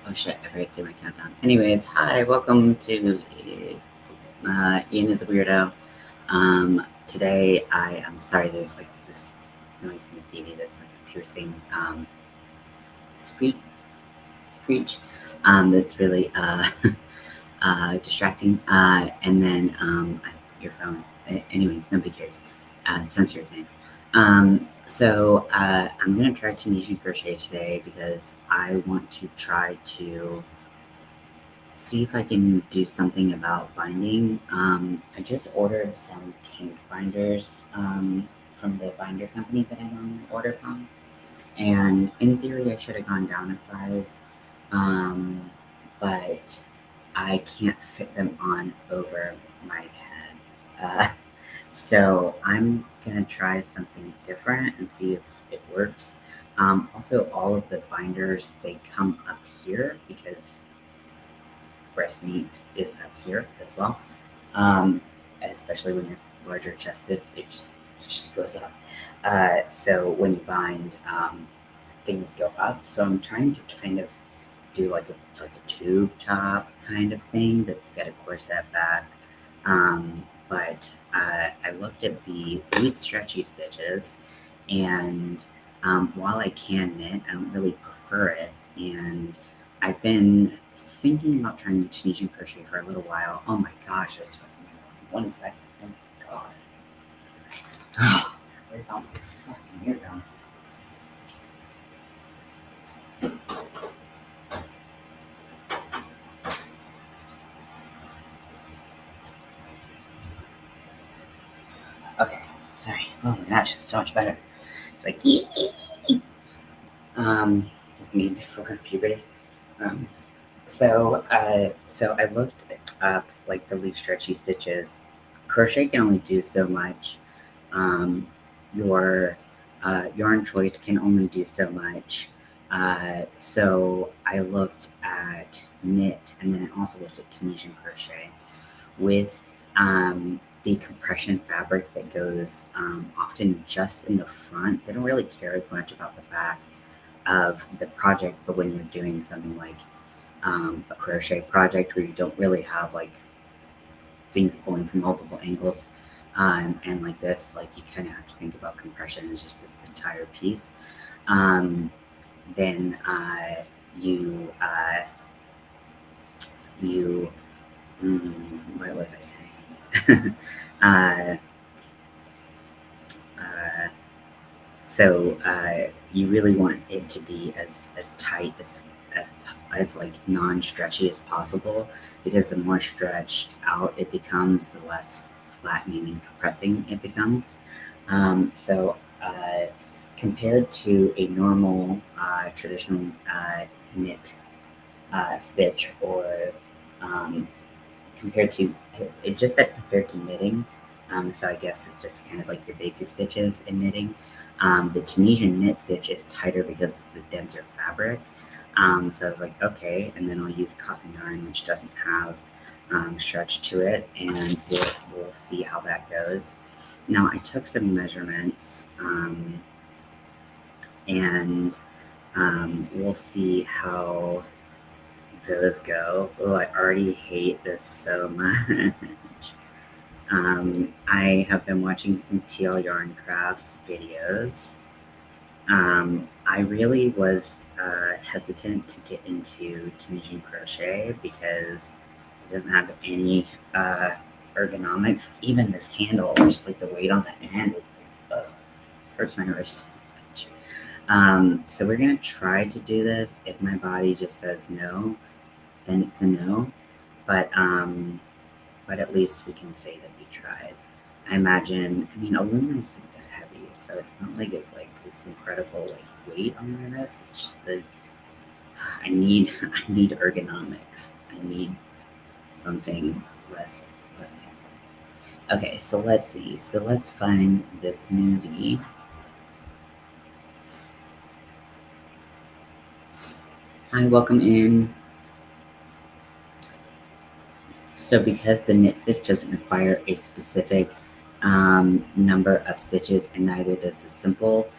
Oh shit, I forgot to do my countdown. Anyways, hi, welcome to Ian is a Weirdo. Today I'm sorry, there's like this noise in the TV that's like a piercing squeak, screech that's really distracting. And then your phone. Anyways, nobody cares. Censor things. I'm gonna try Tunisian crochet today because I want to try to see if I can do something about binding. I just ordered some tank binders from the binder company that I normally order from, and in theory, I should have gone down a size, um, but I can't fit them on over my head. So I'm gonna try something different and see if it works. Also, all of the binders they come up here because breast meat is up here as well. Um, Especially when you're larger chested, it just goes up. So when you bind, things go up. So I'm trying to kind of do like a tube top kind of thing that's got a corset back. But I looked at the least stretchy stitches, and while I can knit, I don't really prefer it. And I've been thinking about trying Tunisian crochet for a little while. Oh my gosh, that's fucking annoying. 1 second. Oh my god. Where about my fucking eardrums? Okay, sorry. Oh my gosh, it's so much better. It's like like me before puberty. Um, so I looked up like the least stretchy stitches. Crochet can only do so much. Um, your yarn choice can only do so much. So I looked at knit, and then I also looked at Tunisian crochet with the compression fabric that goes often just in the front. They don't really care as much about the back of the project, but when you're doing something like a crochet project where you don't really have like things pulling from multiple angles, and like this, like you kind of have to think about compression as just this entire piece. Um, then you you what was I saying? uh, uh, so you really want it to be as tight as as like non-stretchy as possible, because the more stretched out it becomes, the less flattening and compressing it becomes. So compared to a normal traditional knit stitch, or um, compared to, it just said compared to knitting. So I guess it's just kind of like your basic stitches in knitting. The Tunisian knit stitch is tighter because it's the denser fabric. So I was like, okay, and then I'll use cotton yarn, which doesn't have stretch to it, and we'll see how that goes. Now I took some measurements, and we'll see how those go. Oh, I already hate this so much. I have been watching some TL Yarn Crafts videos. I really was hesitant to get into Tunisian crochet because it doesn't have any ergonomics. Even this handle, just like the weight on the hand, hurts my wrist so much. So we're gonna try to do this. If my body just says no, then it's a no. But at least we can say that we tried. I imagine. I mean, aluminum's not that heavy, so it's not like it's like this incredible like weight on my wrist. It's just that I need I need ergonomics. I need something less painful. Okay, so let's see. So let's find this movie. Hi, welcome in. So because the knit stitch doesn't require a specific number of stitches, and neither does the simple,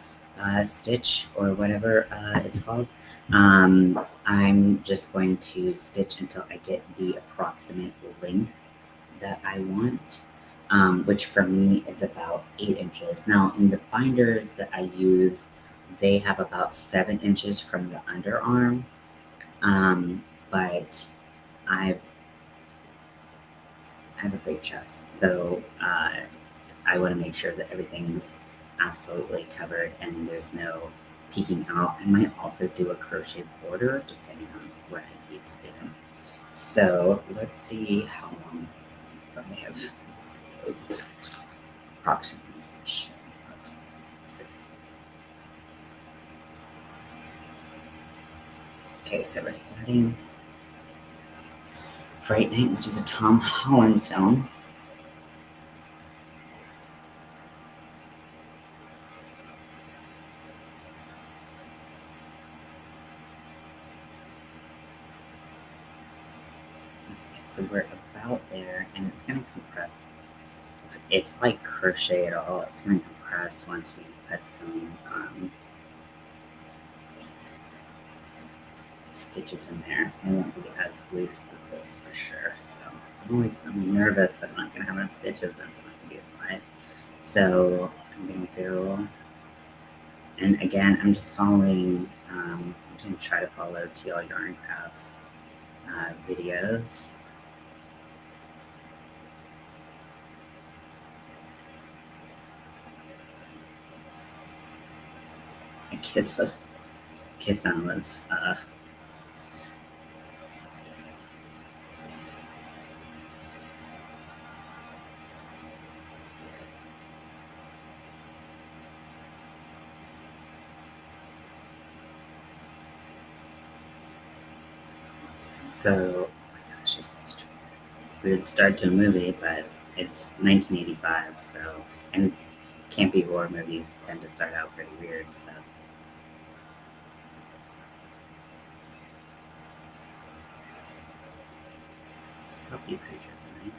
stitch or whatever it's called. I'm just going to stitch until I get the approximate length that I want, which for me is about 8 inches. Now, in the binders that I use, they have about 7 inches from the underarm, but I have a big chest, so I want to make sure that everything's absolutely covered and there's no peeking out. I might also do a crochet border depending on what I need to do. So let's see how long this is, because I have approximation. Okay, so we're starting Fright, which is a Tom Holland film. So we're about there, and it's going to compress. It's like crochet at all. It's going to compress once we put some stitches in there. They won't be as loose as this for sure. So I'm nervous that I'm not going to have enough stitches and it's not going to be as wide. So I'm going to go, and again, I'm just following, I'm going to try to follow TL Yarn Crafts videos. Kissan was so, oh my gosh, this is such a weird start to a movie, but it's 1985, so, and it's campy horror movies tend to start out pretty weird, so. Stop you creature tonight.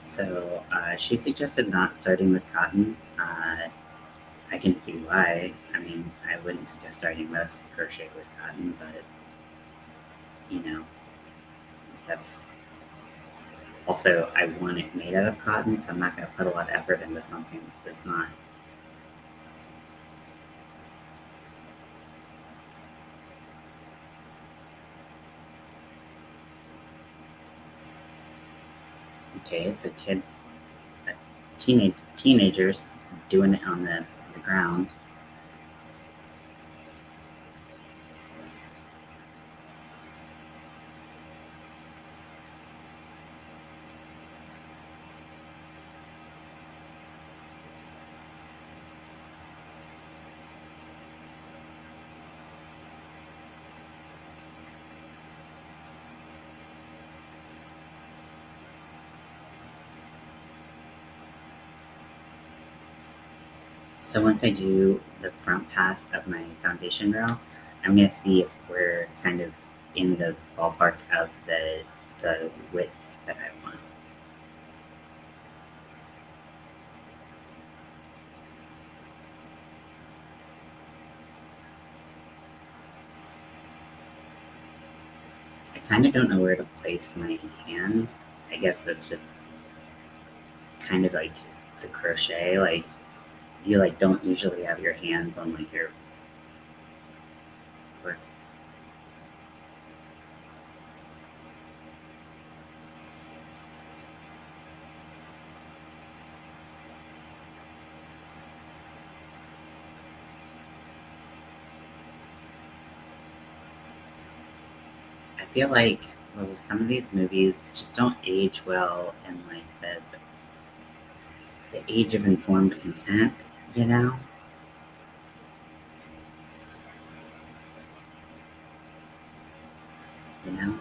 So she suggested not starting with cotton. I can see why. I mean, I wouldn't suggest starting most crochet with cotton, but you know, that's also I want it made out of cotton, so I'm not going to put a lot of effort into something that's not. Okay, so kids, teenagers doing it on the ground. So once I do the front pass of my foundation row, I'm going to see if we're kind of in the ballpark of the width that I want. I kind of don't know where to place my hand. I guess that's just kind of like the crochet. Like you like don't usually have your hands on like your work. I feel like some of these movies just don't age well in like the age of informed consent, you know? You know?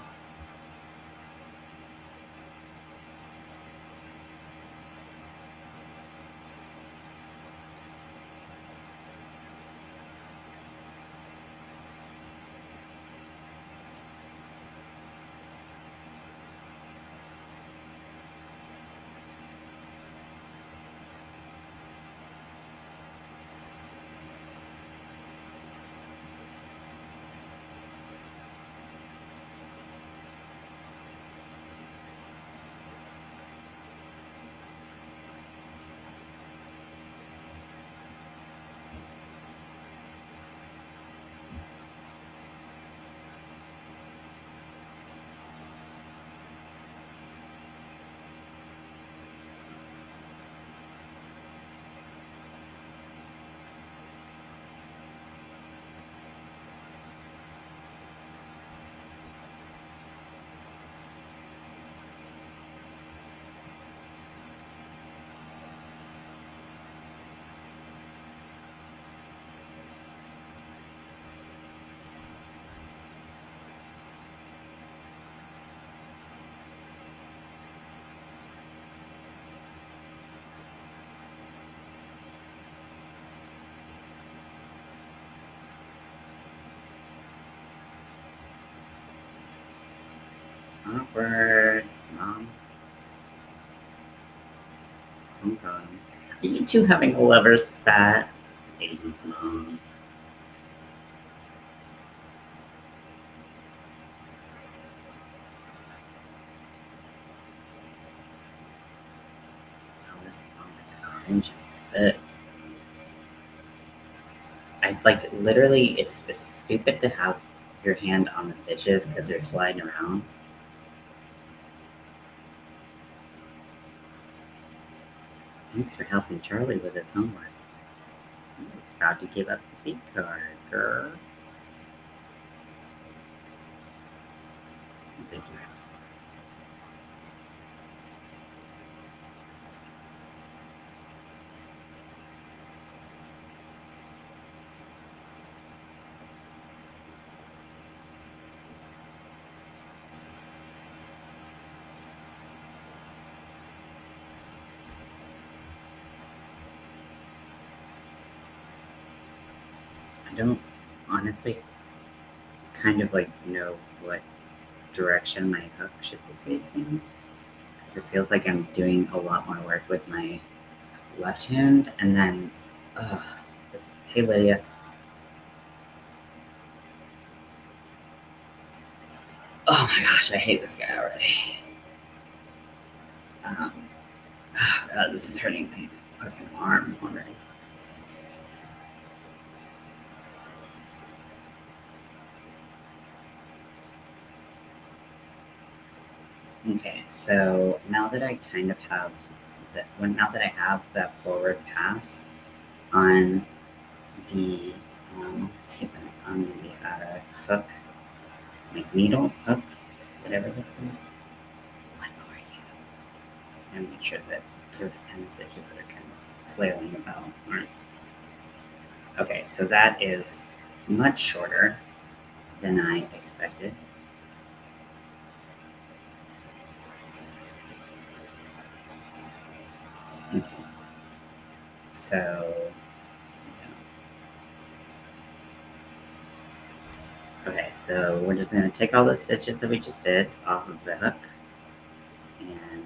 awkward. Mom. Oh god. Are you two having a lover's spat? 80s mom. It's cringe as fuck. I'd like literally, it's stupid to have your hand on the stitches because they're sliding around. Thanks for helping Charlie with his homework. About to give up the feed card, girl. Thank you. I don't honestly kind of like know what direction my hook should be facing because it feels like I'm doing a lot more work with my left hand and then hey Lydia. Oh my gosh, I hate this guy already. This is hurting my fucking arm already. Okay, so now that I kind of have now that I have that forward pass on the tip on the hook, like needle hook, whatever this is. What are you? And make sure that those end stitches that are kind of flailing about aren't. Okay, so that is much shorter than I expected. Okay. So, okay, so we're just going to take all the stitches that we just did off of the hook and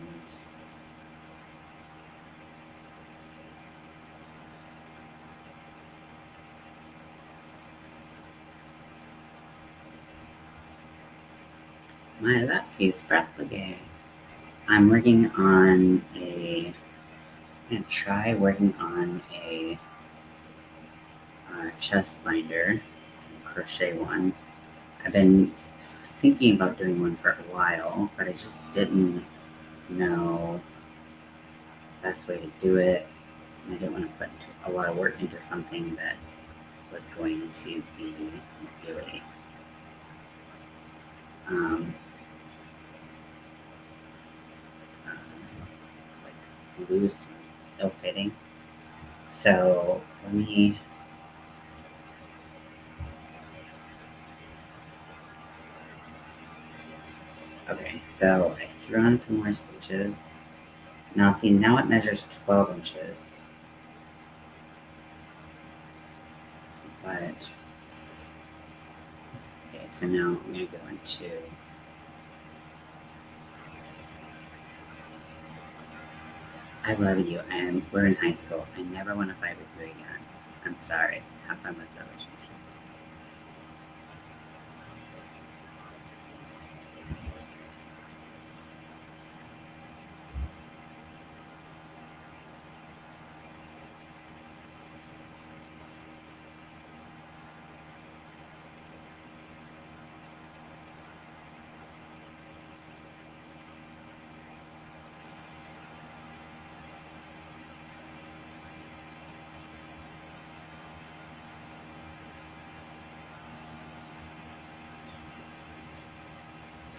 my luck is propagating. I'm working on I'm going to try working on a chest binder, crochet one. I've been thinking about doing one for a while, but I just didn't know the best way to do it. And I didn't want to put a lot of work into something that was going to be really like loose, ill-fitting. So let me. Okay, so I threw on some more stitches. Now see, now it measures 12 inches. But, okay, so now I'm going to go into, I love you, and we're in high school. I never want to fight with you again. I'm sorry. Have fun with the relationship.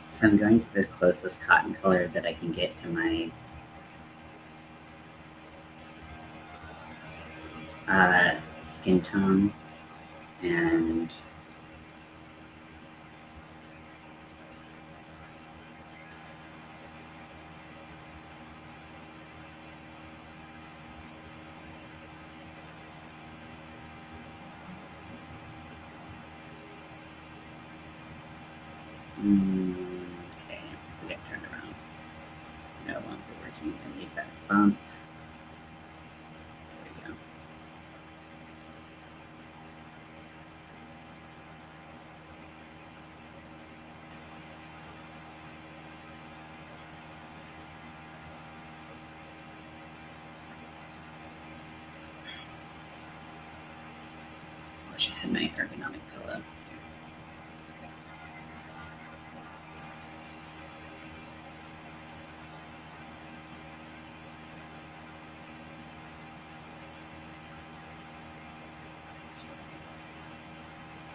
So I'm going to the closest cotton color that I can get to my skin tone, and okay. bump. There we go. Wish I had my ergonomic pillow.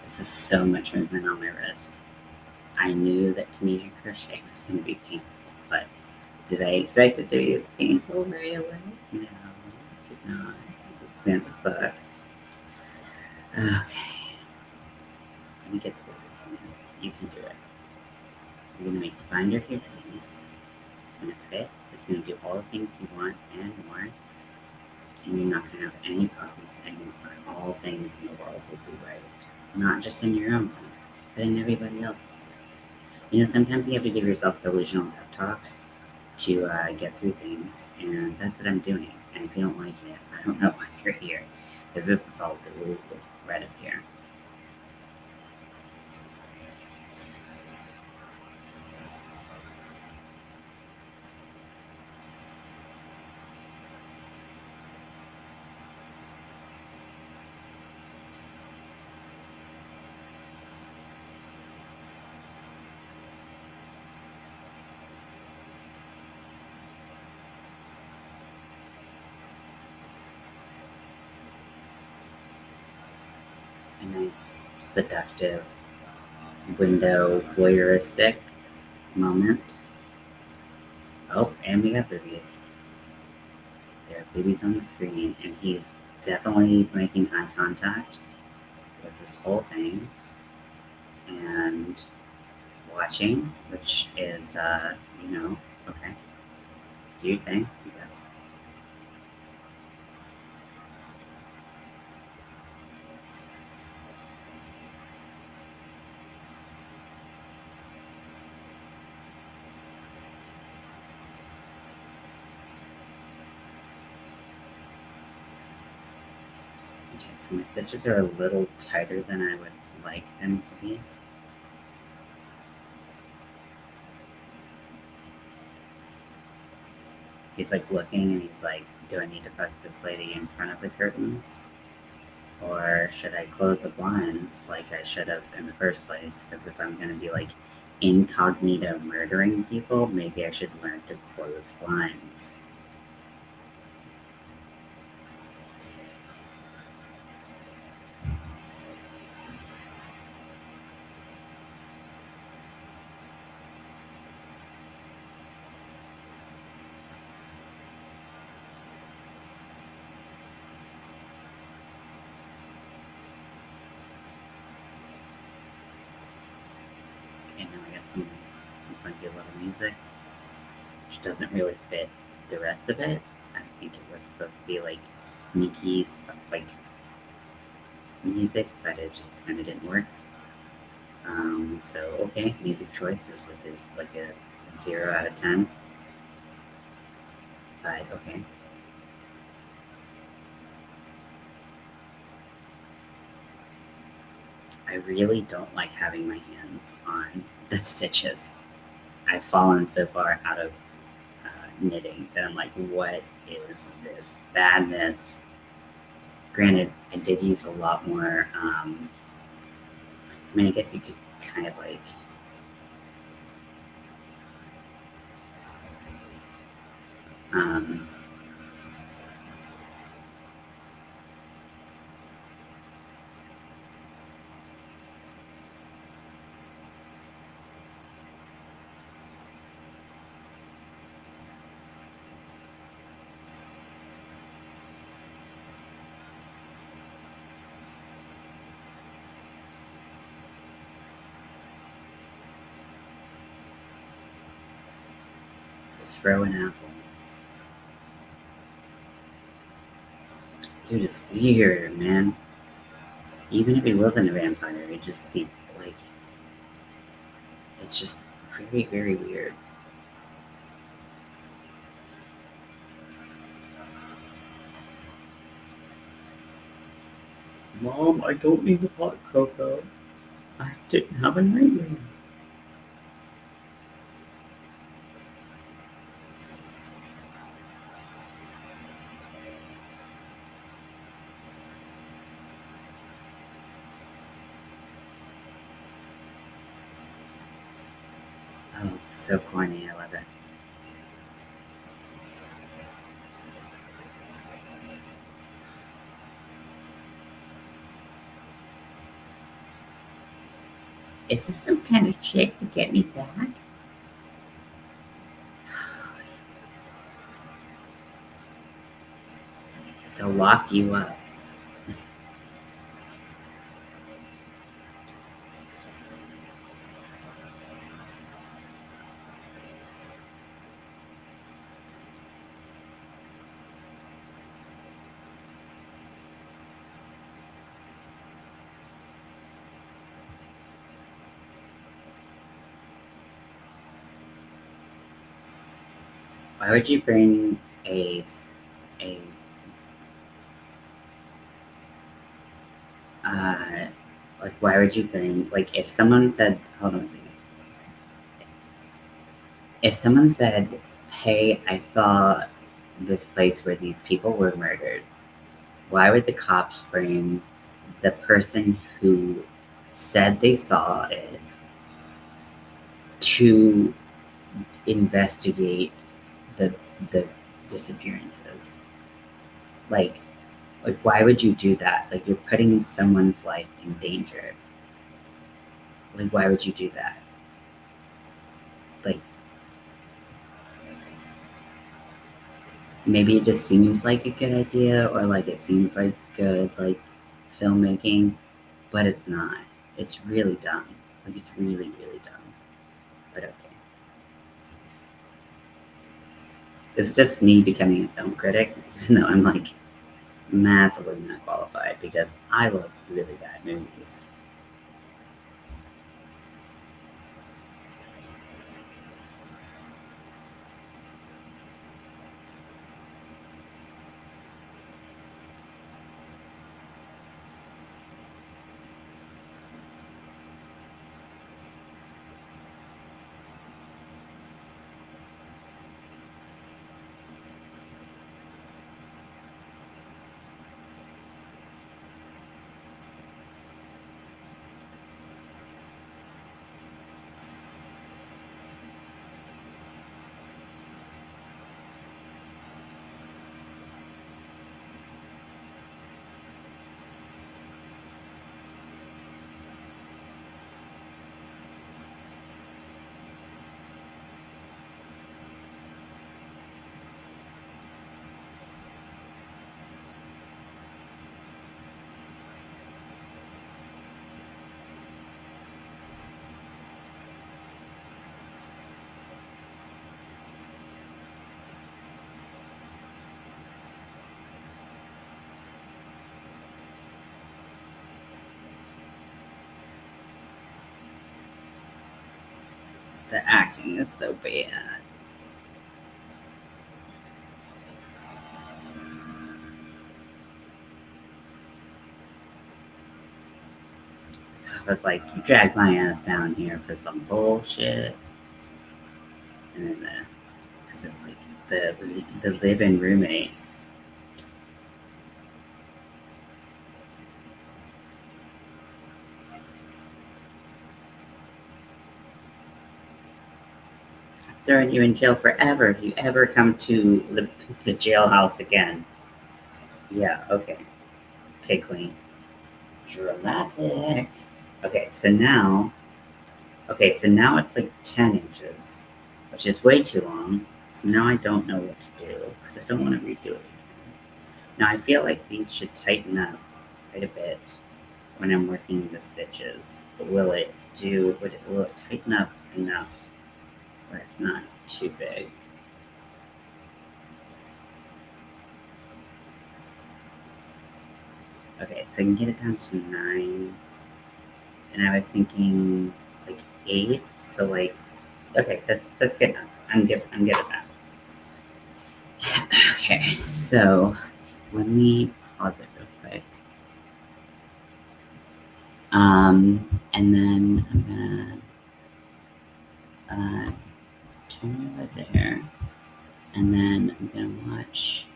This is so much movement on my wrist. I knew that Tunisian crochet was going to be painful, but did I expect it to be as painful right away? No, I did not. It's going to suck. Okay. Let me get to this one. You can do it. You're going to make the binder of your dreams. It's going to fit. It's going to do all the things you want and more. And you're not going to have any problems anymore. All things in the world will be right. Not just in your own life, but in everybody else's life. You know, sometimes you have to give yourself delusional pep talks to get through things, and that's what I'm doing. And if you don't like it, I don't know why you're here, because this is all deluded right up here. A nice, seductive, window voyeuristic moment. Oh, and we have boobies. There are boobies on the screen, and he's definitely making eye contact with this whole thing and watching, which is, okay. Do you think? Yes. Okay, so my stitches are a little tighter than I would like them to be. He's like looking and he's like, do I need to fuck this lady in front of the curtains? Or should I close the blinds like I should have in the first place? Because if I'm going to be like incognito murdering people, maybe I should learn to close blinds. Okay, now I got some funky little music, which doesn't really fit the rest of it. I think it was supposed to be like sneaky, like music, but it just kind of didn't work. So okay, music choice is like a 0 out of 10, but okay. I really don't like having my hands on the stitches. I've fallen so far out of knitting that I'm like, what is this badness? Granted, I did use a lot more. I mean, I guess you could kind of like um, throw an apple. Dude is weird, man. Even if he wasn't a vampire, he'd just be like, it's just very, very weird. Mom, I don't need the hot cocoa. I didn't have a nightmare. Oh, so corny. I love it. Is this some kind of trick to get me back? They'll lock you up. Why would you bring a like why would you bring like if someone said hold on a second. If someone said, "Hey, I saw this place where these people were murdered," why would the cops bring the person who said they saw it to investigate the the disappearances? Like why would you do that? Like you're putting someone's life in danger. Like why would you do that? Like maybe it just seems like a good idea or like it seems like good like filmmaking, but it's not. It's really dumb. Like it's really, really dumb. But okay. It's just me becoming a film critic, even though I'm like massively not qualified because I love really bad movies. The acting is so bad. The cop is like, you dragged my ass down here for some bullshit. And then because it's like the live-in roommate. Throwing you in jail forever if you ever come to the jailhouse again. Yeah, okay. Okay, Queen. Dramatic. Okay, so now it's like 10 inches, which is way too long. So now I don't know what to do because I don't want to redo it. Now I feel like these should tighten up quite a bit when I'm working the stitches. But will it tighten up enough where it's not too big? Okay, so I can get it down to 9. And I was thinking like 8. So like, okay, that's good enough. I'm good at that. Okay, so let me pause it real quick. And then I'm gonna turn over there, and then I'm gonna watch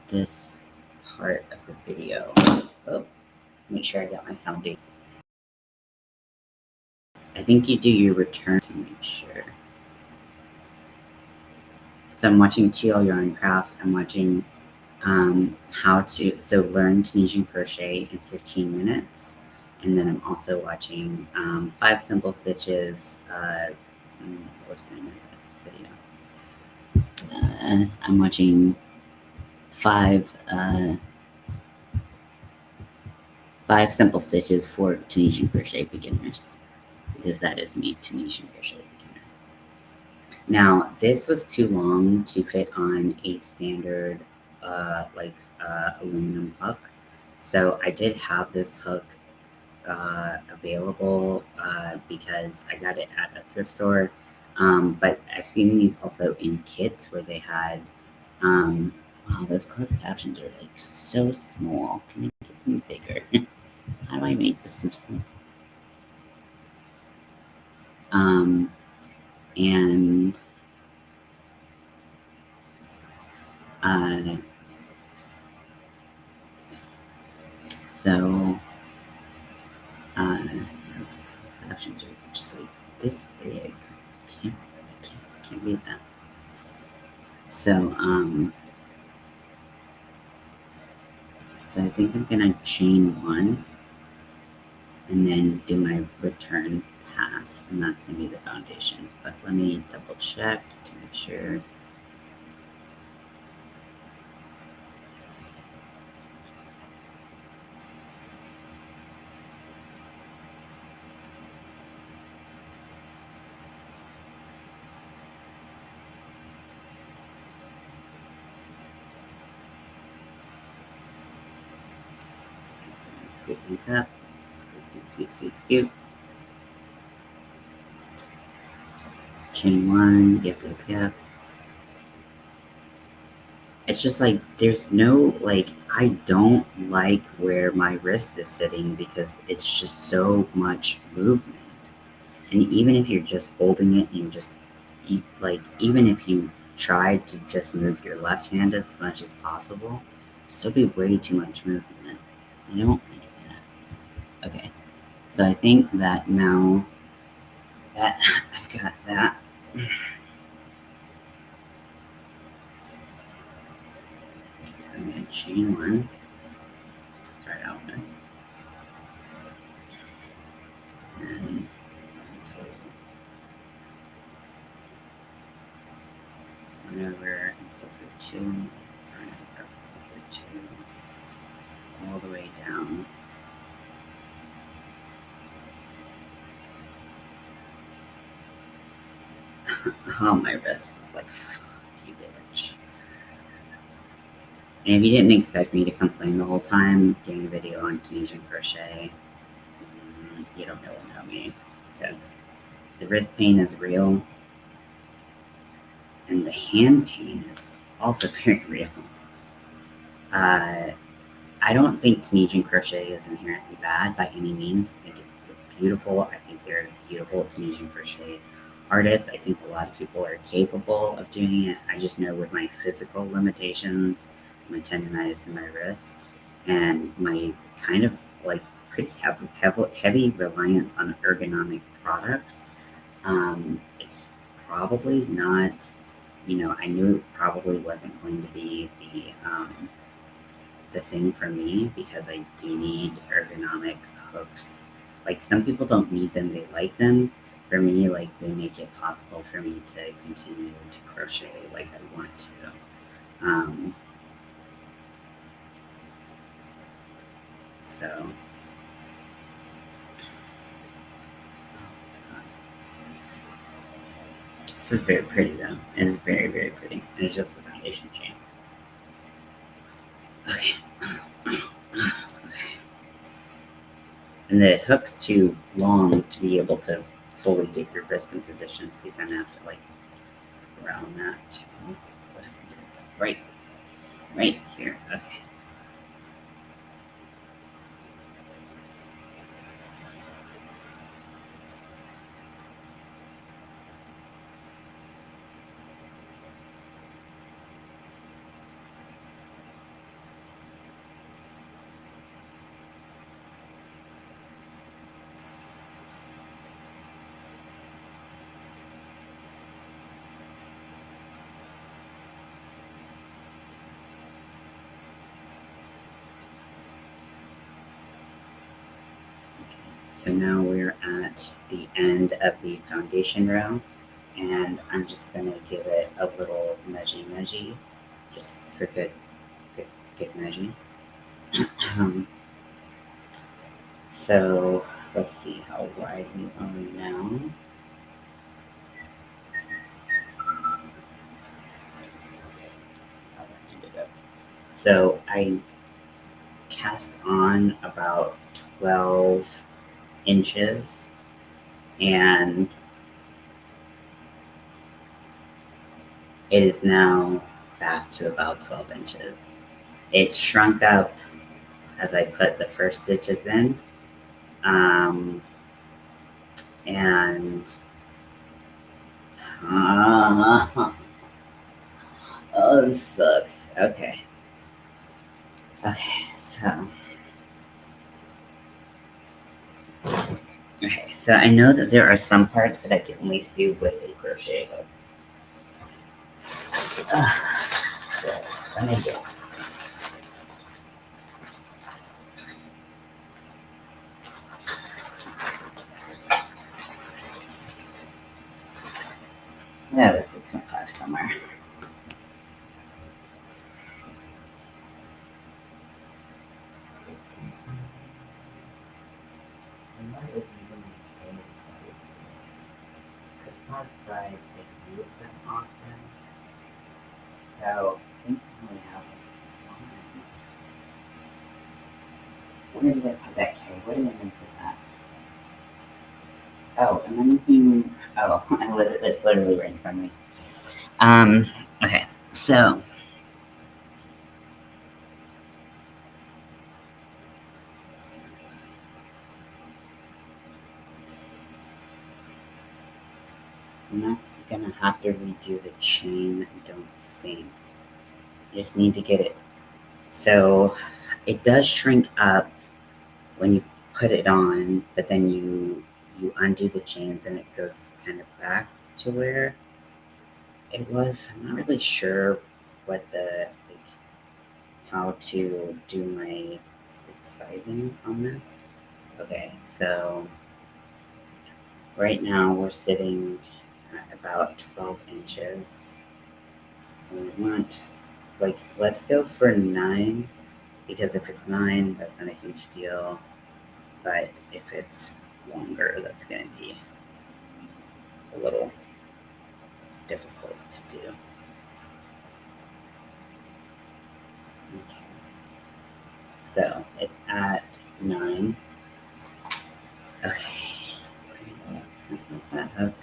this part of the video. Oh, make sure I got my foundation. I think you do your return to make sure. So I'm watching TL Yarn Crafts. I'm watching how to learn Tunisian crochet in 15 minutes. And then I'm also watching 5 simple stitches. What's the name of that video? I'm watching 5 simple stitches for Tunisian crochet beginners, because that is me, Tunisian crochet beginner. Now, this was too long to fit on a standard aluminum hook. So I did have this hook available because I got it at a thrift store. But I've seen these also in kits where they had, wow, those closed captions are like so small. Can I get them bigger? How do I make this? And so those closed captions are just like this big. I can't read that. So so I think I'm gonna chain 1 and then do my return pass, and that's gonna be the foundation. But let me double check to make sure. Okay, so I'm gonna scoop these up. Scoop. Chain 1, yep. It's just like there's no, like, I don't like where my wrist is sitting because it's just so much movement. And even if you're just holding it, even if you try to just move your left hand as much as possible, still be way too much movement. I don't like that. Okay, so I think that now that I've got that, so I'm going to chain 1 to start out with. And so 1 over and pull through 2, 1 over, pull through 2, all the way down. Oh, my wrist is like, fuck you, bitch. And if you didn't expect me to complain the whole time doing a video on Tunisian crochet, you don't really know me, because the wrist pain is real, and the hand pain is also very real. I don't think Tunisian crochet is inherently bad by any means. I think it's beautiful. I think they're beautiful Tunisian crochet artists. I think a lot of people are capable of doing it. I just know with my physical limitations, my tendonitis in my wrists, and my kind of like pretty heavy reliance on ergonomic products, it's probably not, I knew it probably wasn't going to be the thing for me, because I do need ergonomic hooks. Like, some people don't need them, they like them. For me, like, they make it possible for me to continue to crochet like I want to. So, oh God. This is very pretty though. It is very, very pretty. And it's just the foundation chain. Okay. Okay. And the hook's too long to be able to fully get your wrist in position, so you kind of have to like around that. Right here. Okay. so now we're at the end of the foundation row, and I'm just gonna give it a little nudgy, just for good nudging. So let's see how wide we are now. How that ended up. So I cast on about 12 inches, and it is now back to about 12 inches. It shrunk up as I put the first stitches in, and oh, this sucks. Okay, so I know that there are some parts that I can at least do with a crochet hook. Let me get. I have a 6.5 somewhere. It's not size I use that often, so I think I only have one. Where did I put that K? Where did I put that? Oh, am I looking? Oh, it's literally right in front of me. Okay, so I'm not gonna have to redo the chain, I don't think. I just need to get it. So it does shrink up when you put it on, but then you undo the chains and it goes kind of back to where it was. I'm not really sure what how to do my sizing on this. Okay, so right now we're sitting at about 12 inches. We want, let's go for 9, because if it's 9, that's not a huge deal. But if it's longer, that's going to be a little difficult to do. Okay. So it's at 9. Okay. What's that hook?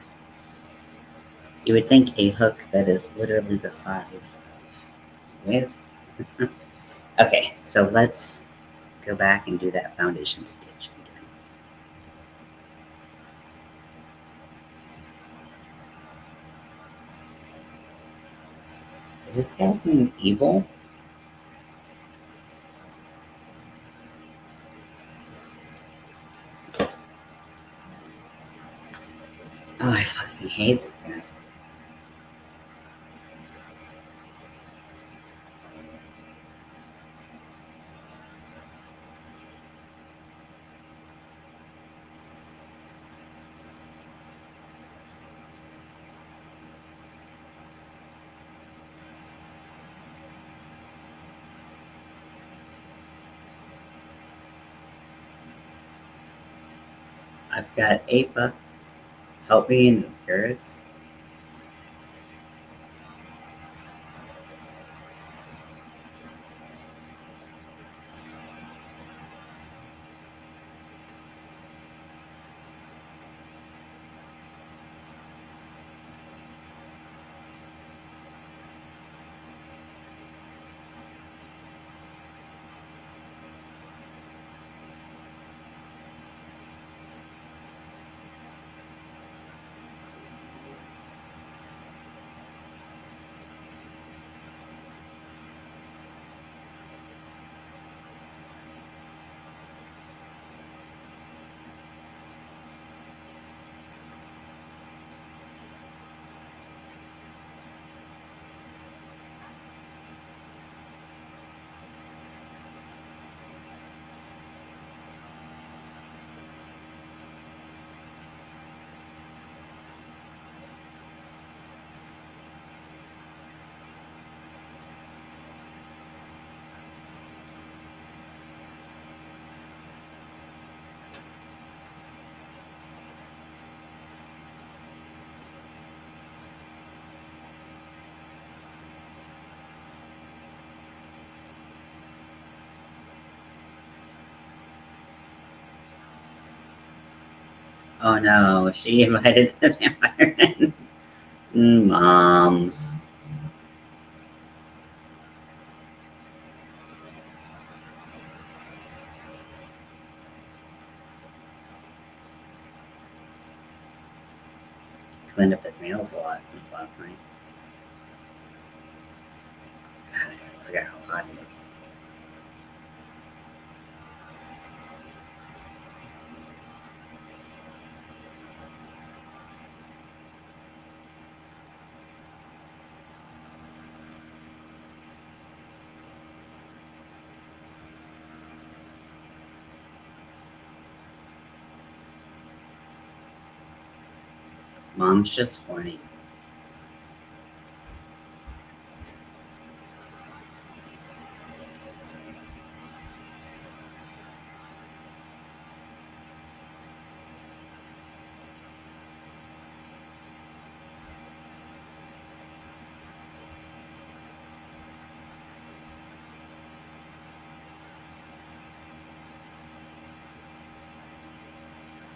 You would think a hook that is literally the size of this. Okay, so let's go back and do that foundation stitch again. Is this guy thing evil? Oh, I fucking hate this guy. I've got $8. Help me in the skirts. Oh no, she invited the vampire in. Moms. Cleaned up his nails a lot since last night. God, I forgot how hot it is. Mom's just horny.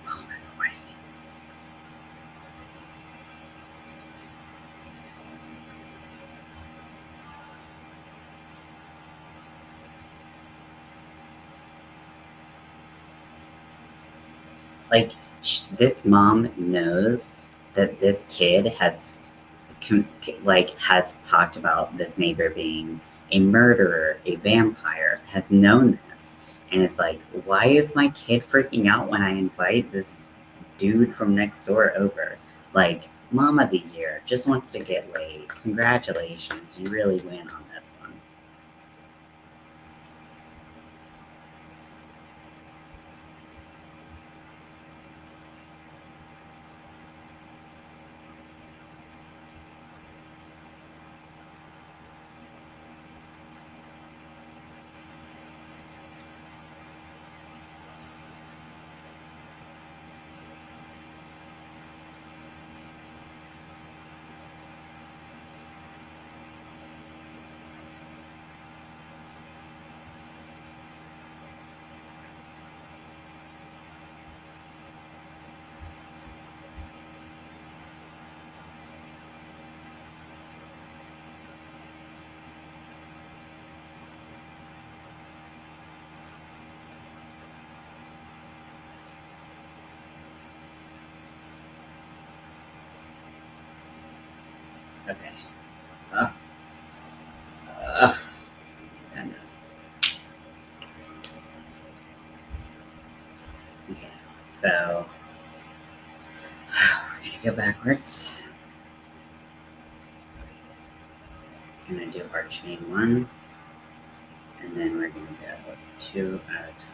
Mom is horny. Like, this mom knows that this kid has talked about this neighbor being a murderer, a vampire, has known this. And it's like, why is my kid freaking out when I invite this dude from next door over? Like, mom of the year, just wants to get laid. Congratulations, you really win on this one. Okay. Ugh. Ugh. Goodness. Okay, so we're gonna go backwards. Gonna do our chain one, and then we're gonna go two at a time.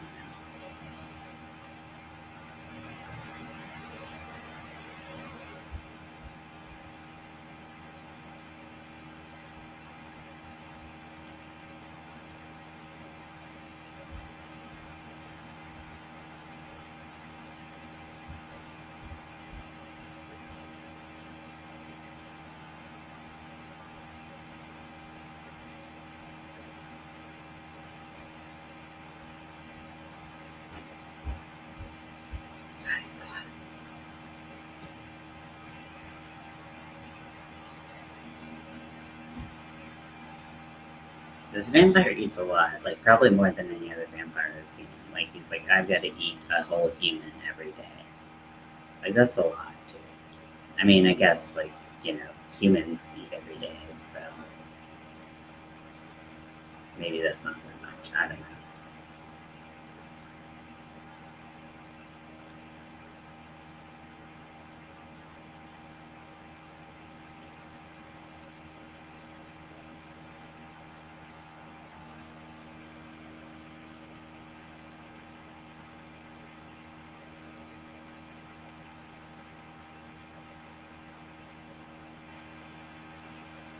God, he's so hot. This vampire eats a lot, like probably more than any other vampire I've seen. Like he's like, I've got to eat a whole human every day. Like that's a lot, dude. I mean, I guess like humans eat every day, so maybe that's not that much. I don't know.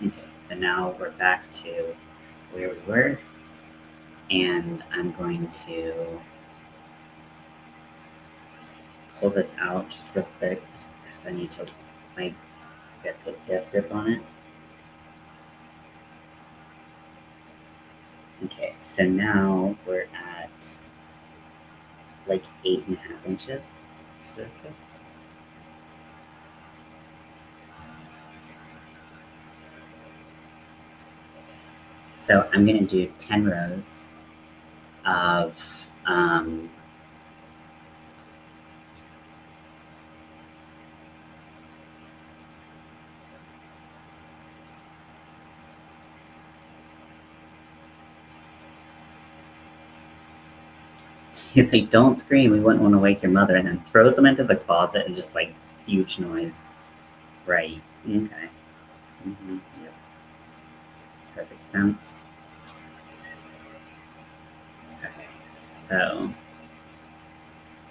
Okay, so now we're back to where we were, and I'm going to pull this out just real quick because I need to like put death grip on it. Okay, so now we're at like 8.5 inches circa. So I'm going to do 10 rows of he's like, don't scream, we wouldn't want to wake your mother, and then throws them into the closet and just like huge noise. Right. Okay. Yep. Perfect sense. Okay. So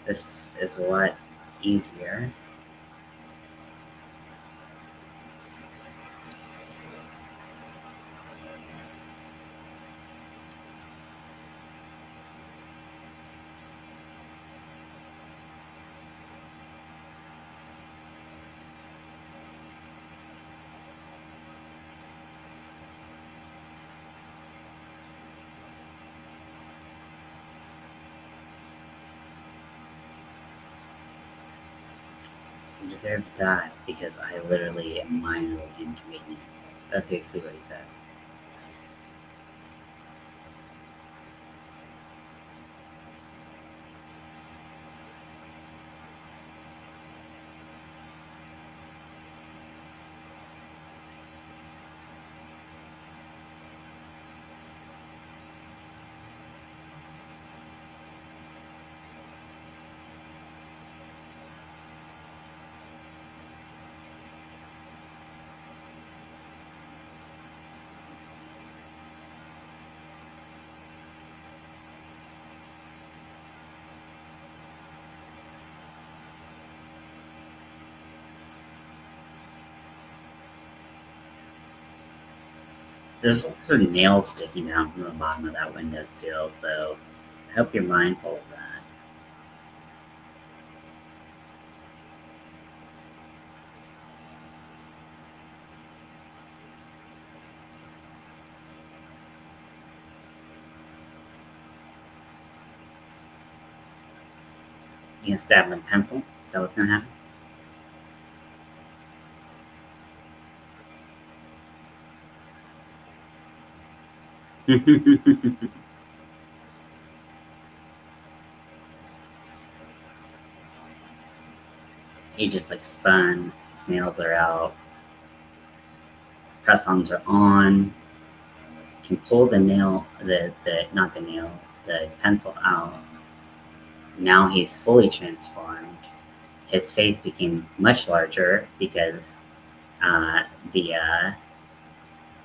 this is a lot easier. You deserve to die because I literally am minor inconvenience. That's basically what he said. There's also nails sticking down from the bottom of that windowsill, so I hope you're mindful of that. You gonna stab him with a pencil? Is that what's gonna happen? He just like spun, his nails are out, press-ons are on, can pull the nail, not the nail, the pencil out. Now he's fully transformed. His face became much larger because the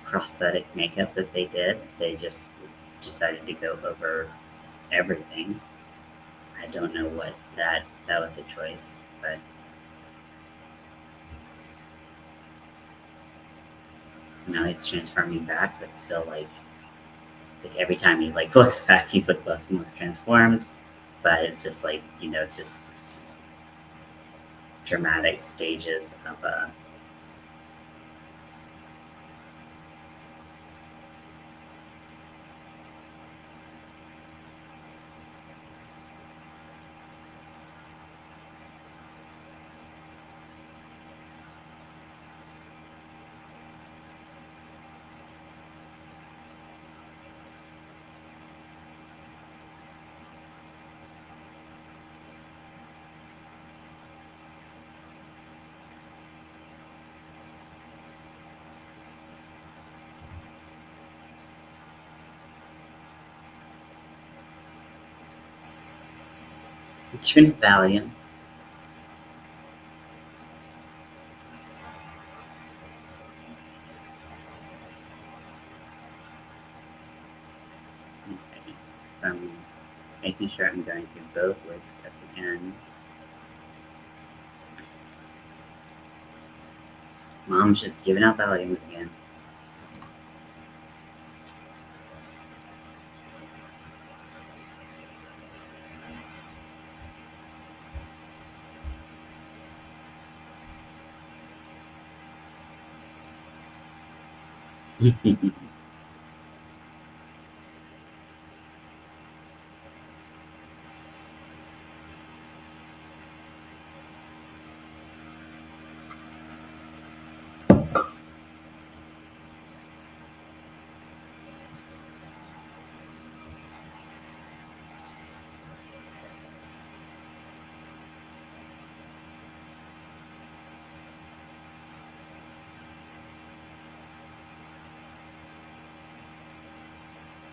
prosthetic makeup that they did, they just decided to go over everything. I don't know what that was a choice, but now he's transforming back, but still like every time he like looks back, he's like less and less transformed. But it's just like, just dramatic stages of Tune Valium. Okay, so I'm making sure I'm going through both loops at the end. Mom's just giving out Valiums again.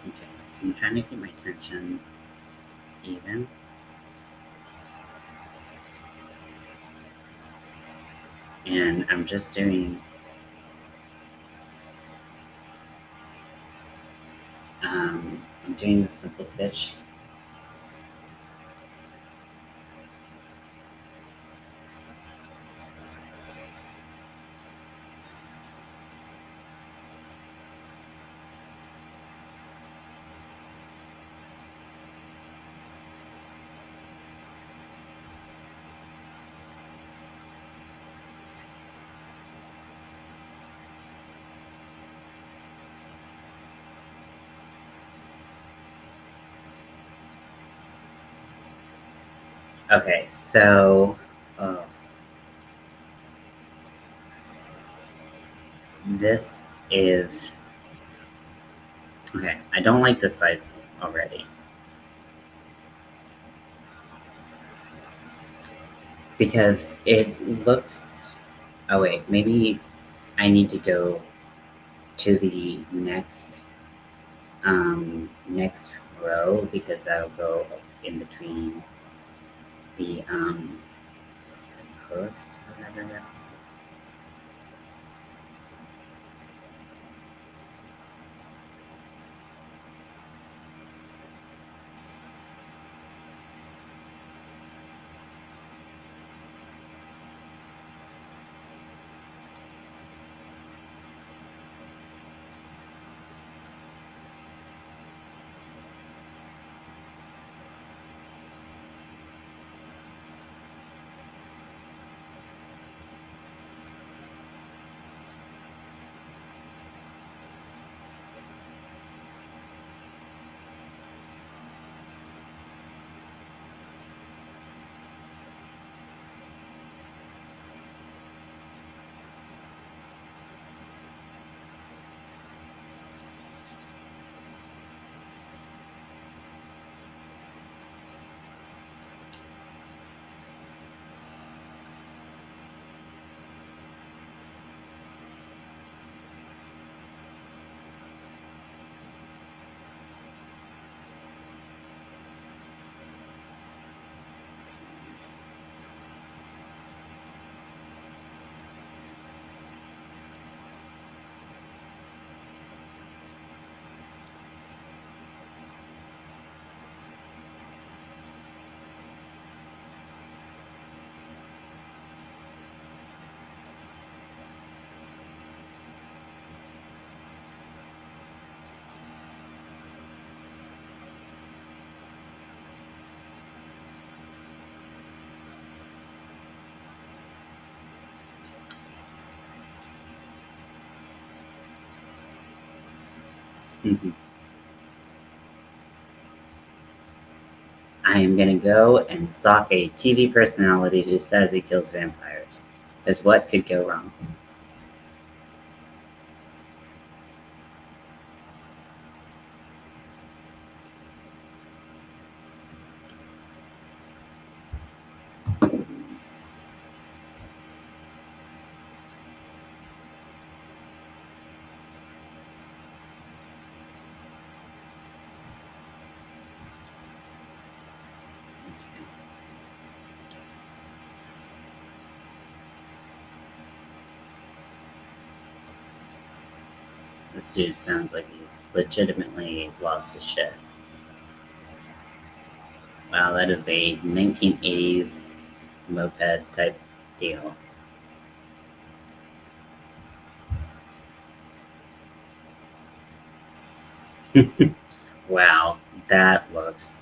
Okay, so I'm trying to keep my tension even. And I'm just doing I'm doing the simple stitch. Okay, so this is okay. I don't like this size already because it looks. Oh wait, maybe I need to go to the next row because that'll go in between the post. Whatever. Mhm. I am gonna go and stalk a TV personality who says he kills vampires. Because what could go wrong? This dude sounds like he's legitimately lost his shit. Wow, that is a 1980s moped type deal. Wow, that looks.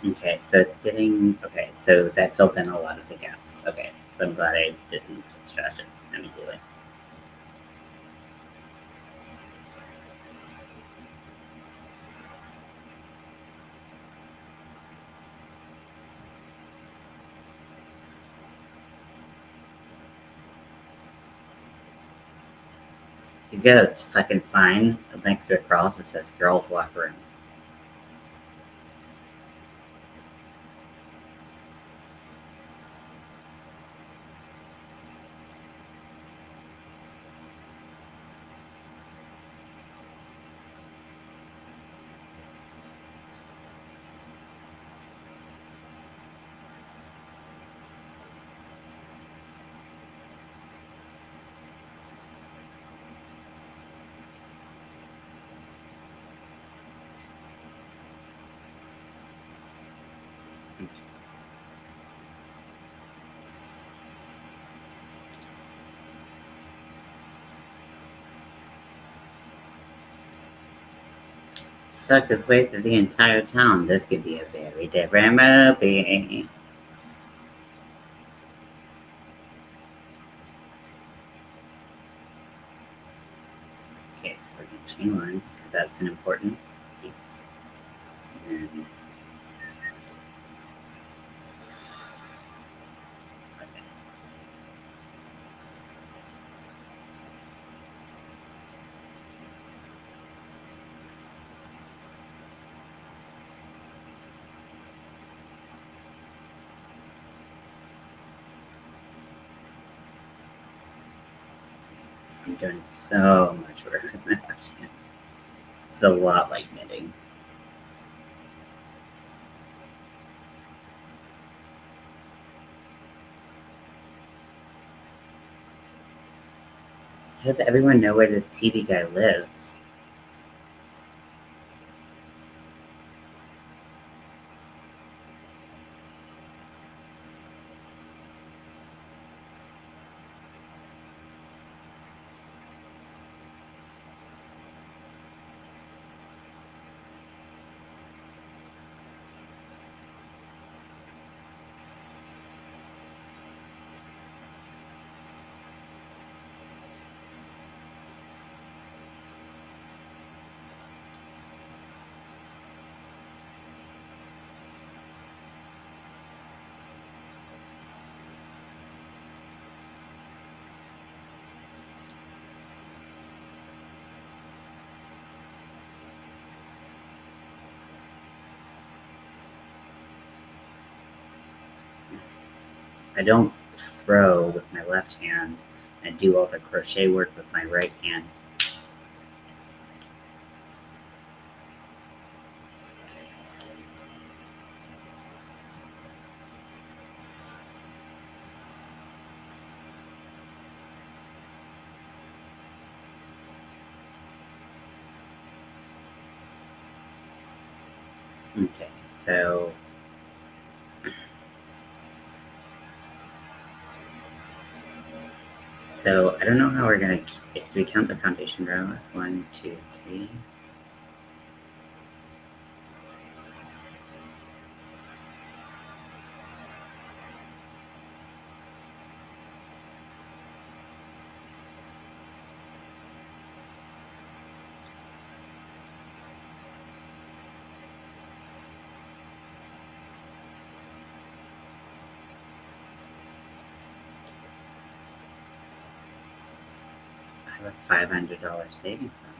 Okay, so it's getting. Okay, so that filled in a lot of the gaps. Okay, so I'm glad I didn't stretch it immediately. He's got a fucking sign next to a cross that says girls' locker room. Suck his way through the entire town. This could be a very different movie. Okay, so we're going to chain one, because that's an important piece. And then, okay. I'm doing so much work with my left hand. It's a lot like knitting. How does everyone know where this TV guy lives? I don't throw with my left hand and do all the crochet work with my right hand. Okay, so I don't know how we're gonna, if we count the foundation row, that's 1, 2, 3. I have a $500 savings fund.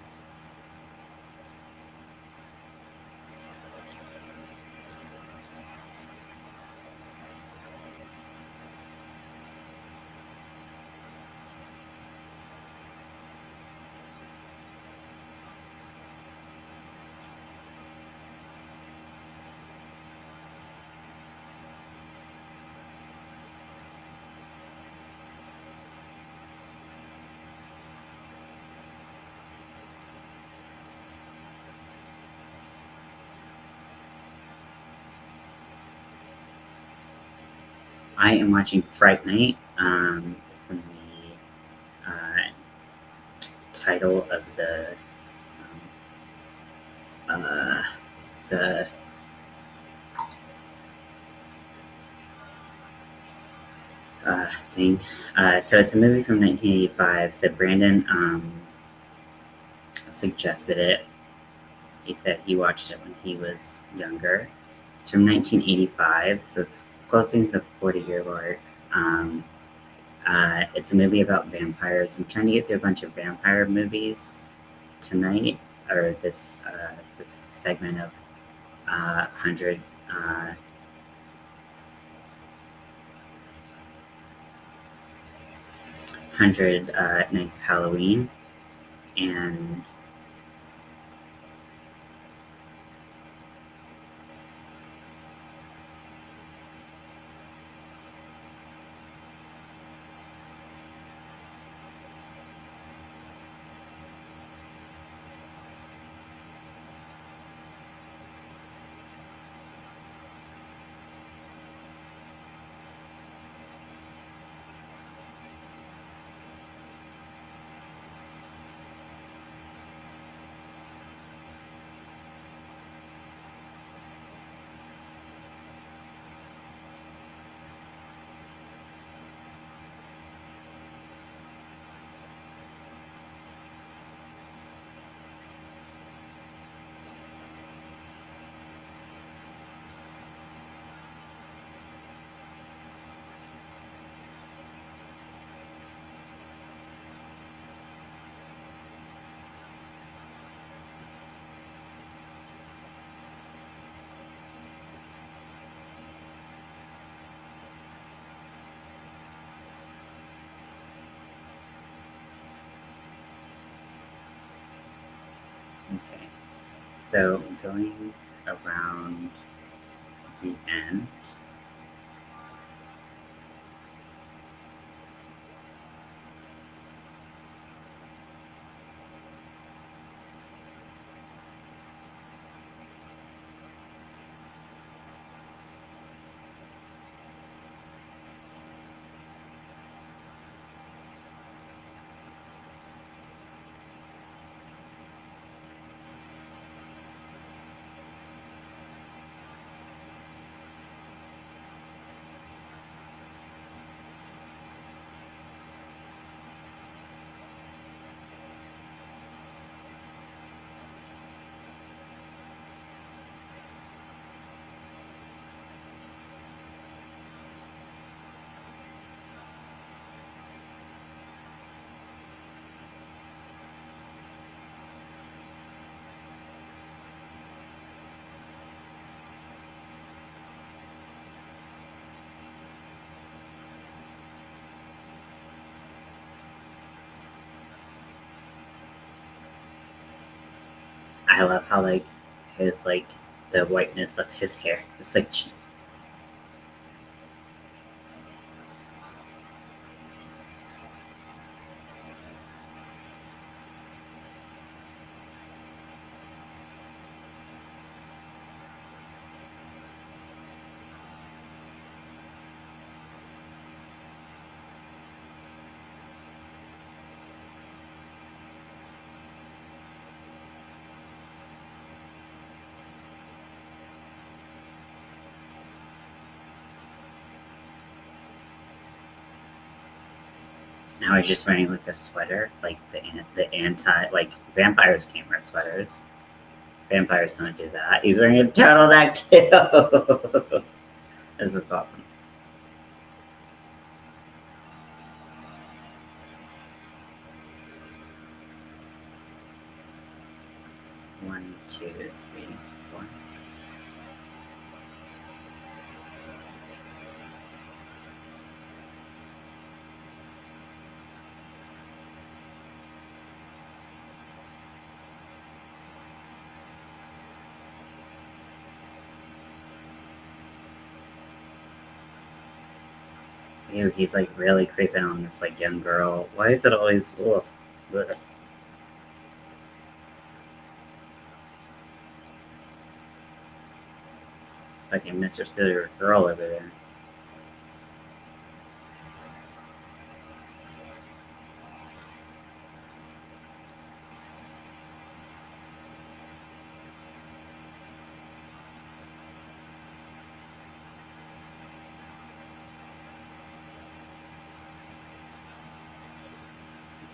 I am watching Fright Night. From the title of the thing. So it's a movie from 1985. So Brandon suggested it. He said he watched it when he was younger. It's from 1985, so it's closing the 40-year mark. It's a movie about vampires. I'm trying to get through a bunch of vampire movies tonight, or this segment of 100 Nights of Halloween, and okay. So going around the end. I love how his the whiteness of his hair. It's like now he's just wearing like a sweater, like the anti vampires can't wear sweaters. Vampires don't do that. He's wearing a turtleneck too. This is awesome. One, two, three, four. Ew, he's like really creeping on this like young girl. Why is it always ugh, ugh. Fucking misunderstood your girl over there.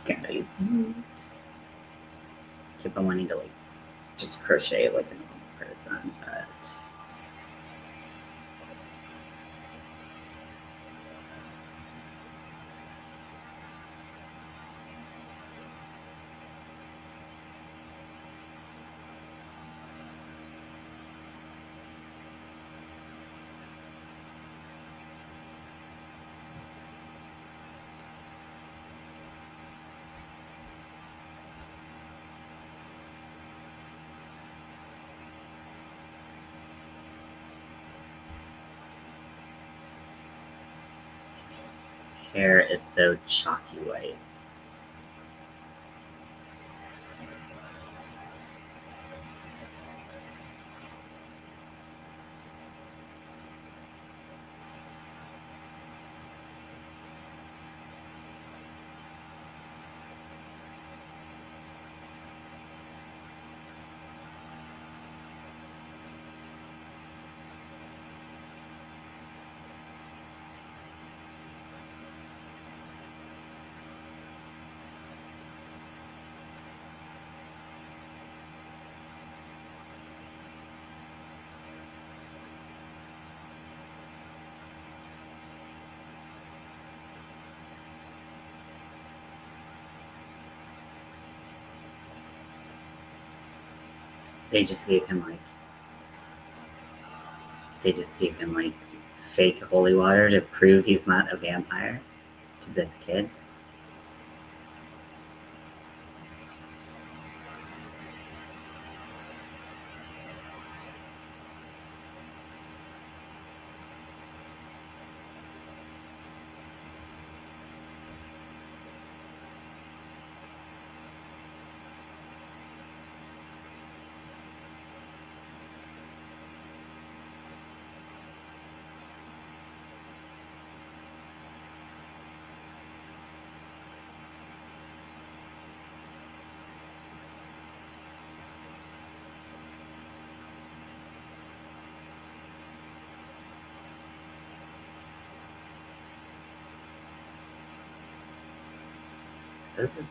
Guys, keep on wanting to like just crochet like a normal person, but hair is so chalky white. They just gave him like fake holy water to prove he's not a vampire to this kid. This is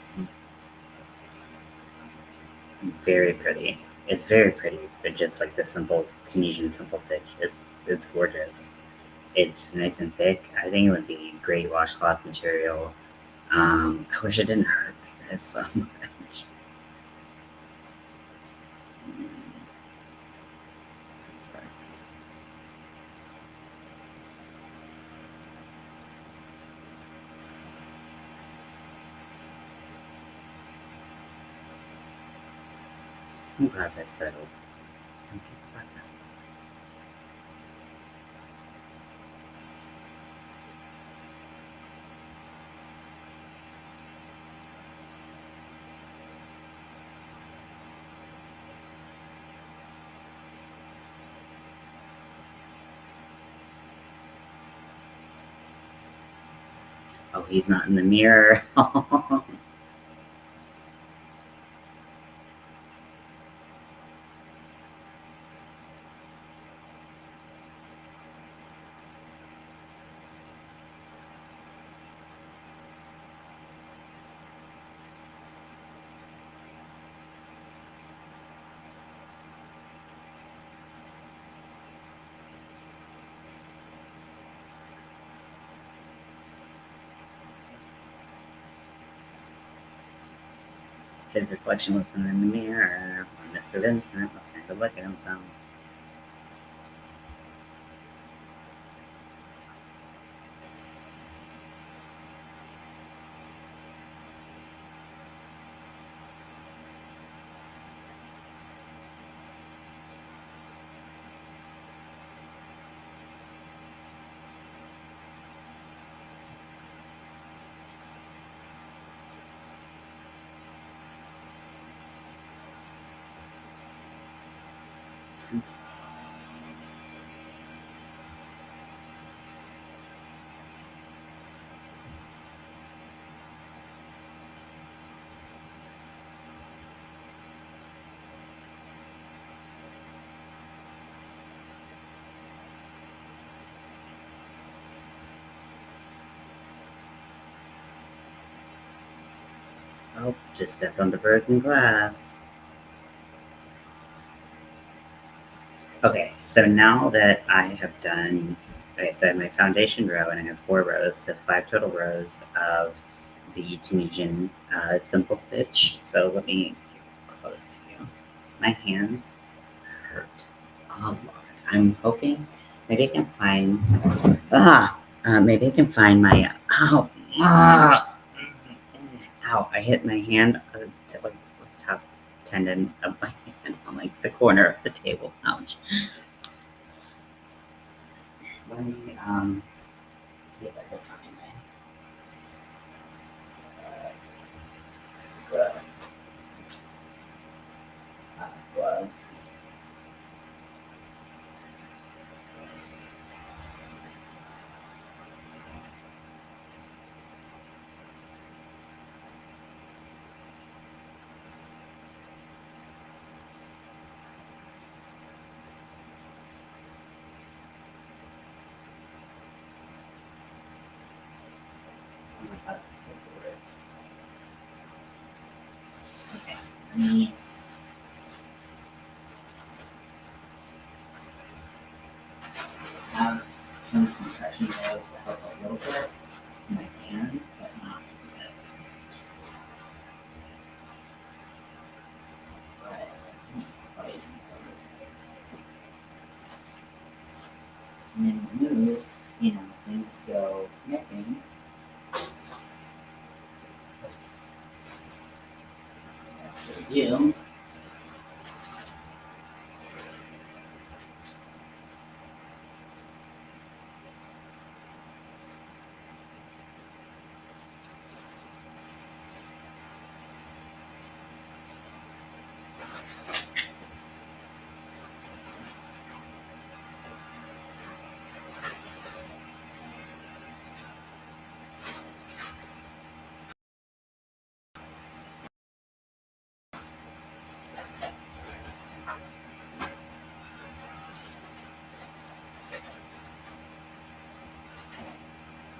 very pretty. It's very pretty, but just like the simple Tunisian simple stitch. It's gorgeous. It's nice and thick. I think it would be great washcloth material. I wish it didn't hurt this so much. Sucks. I'm glad that's settled. Don't get the fuck up. Oh, he's not in the mirror. His reflection wasn't in the mirror. Mr. Vincent was trying to look at himself. Oh, just stepped on the broken glass. Okay, so now that I have done, like I said, my foundation row, and I have 4 rows, so 5 total rows of the Tunisian simple stitch. So let me get close to you. My hands hurt. Oh Lord, I'm hoping maybe I can find. Maybe I can find my. Ow! I hit my hand to like the top tendon of my hand on like the corner of the table. Ouch. Let me see if I can find it. Oh my god, this feels the worst. Okay, let me have some compression nails to help a little bit in my hand, but not this. But quite and then remove, things go missing. That's what we do.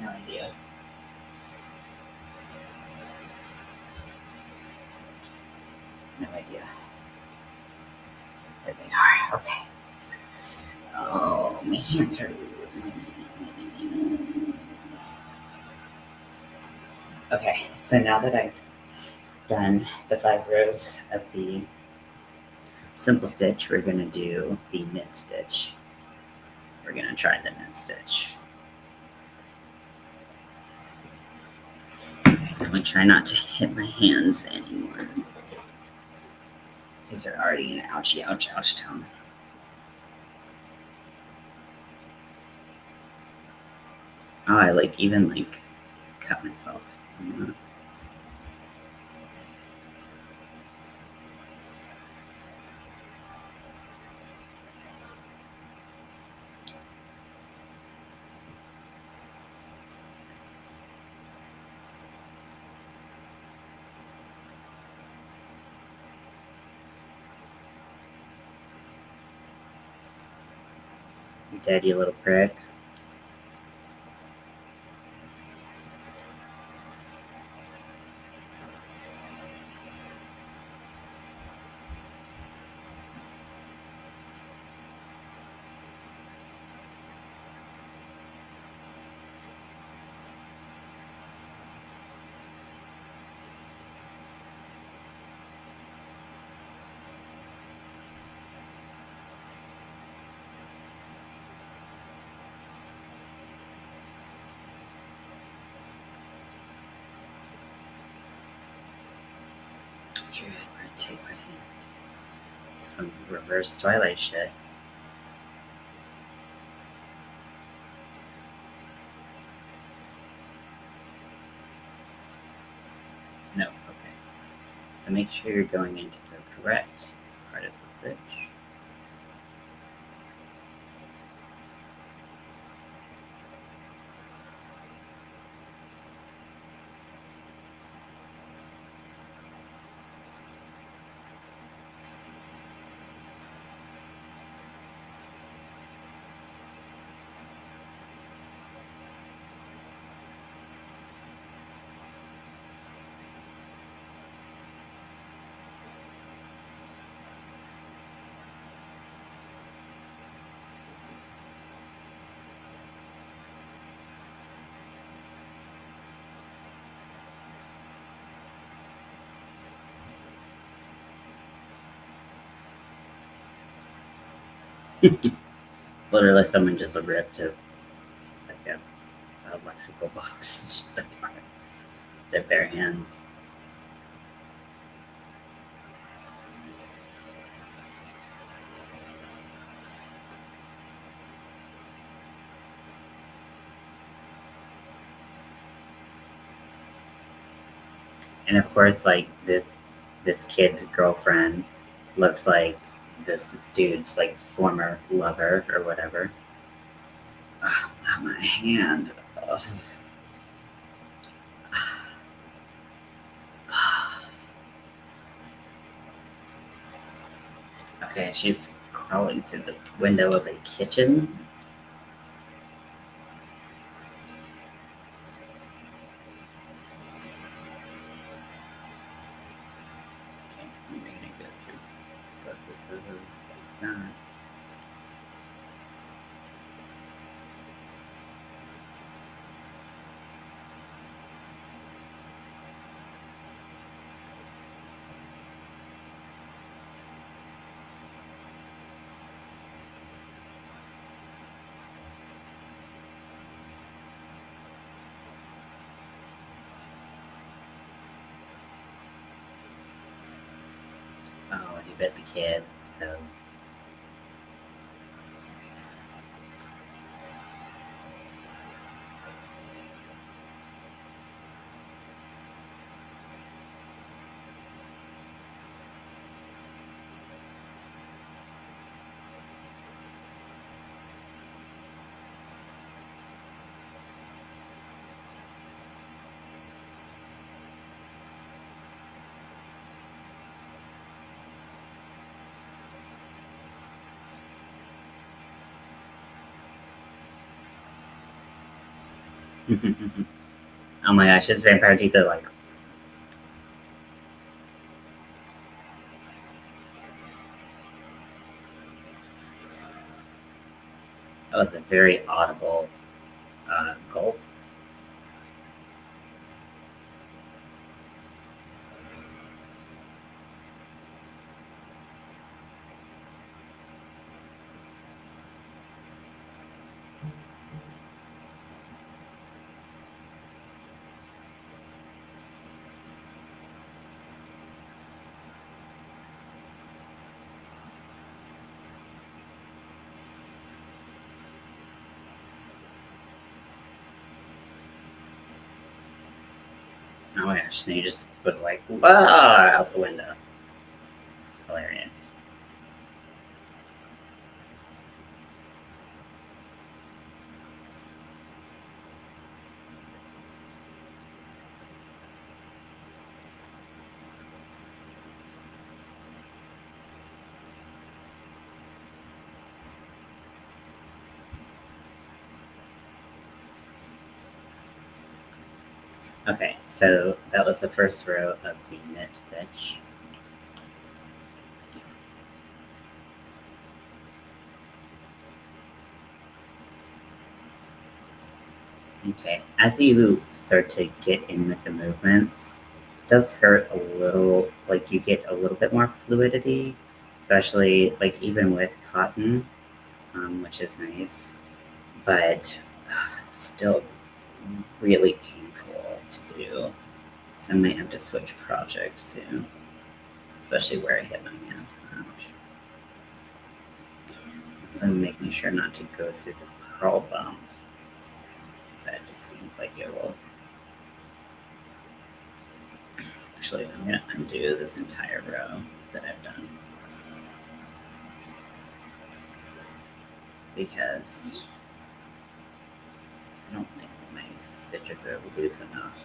No idea. No idea. There they are. Okay. Oh, my hands are. Okay, so now that I've done the 5 rows of the simple stitch, we're going to do the knit stitch. We're going to try the knit stitch. I'm going to try not to hit my hands anymore because they're already in ouchie, ouch, ouch town. Oh, I even cut myself. You dead, you little prick. Here, Edward, take my hand. Some reverse Twilight shit. No, okay. So make sure you're going into the correct part of the stitch. It's literally someone just ripped a electrical box just apart. Their bare hands. And of course, this kid's girlfriend looks like this dude's former lover or whatever. Oh, not my hand. Ugh. Okay, she's crawling through the window of a kitchen. Go through those like that. Oh, he bit the kid, so. Oh my gosh, his vampire teeth are like. That was a very audible gulp. Oh my gosh, and he just was like, whoa, out the window. Hilarious. Okay, so that was the first row of the knit stitch. Okay, as you start to get in with the movements, it does hurt a little, like you get a little bit more fluidity, especially like even with cotton, which is nice, but it's still really painful to do. So I might have to switch projects soon, especially where I hit my hand. Ouch. Also making sure not to go through the pearl bump. That just seems like it will. Actually, I'm going to undo this entire row that I've done. Because I don't think that my stitches are loose enough.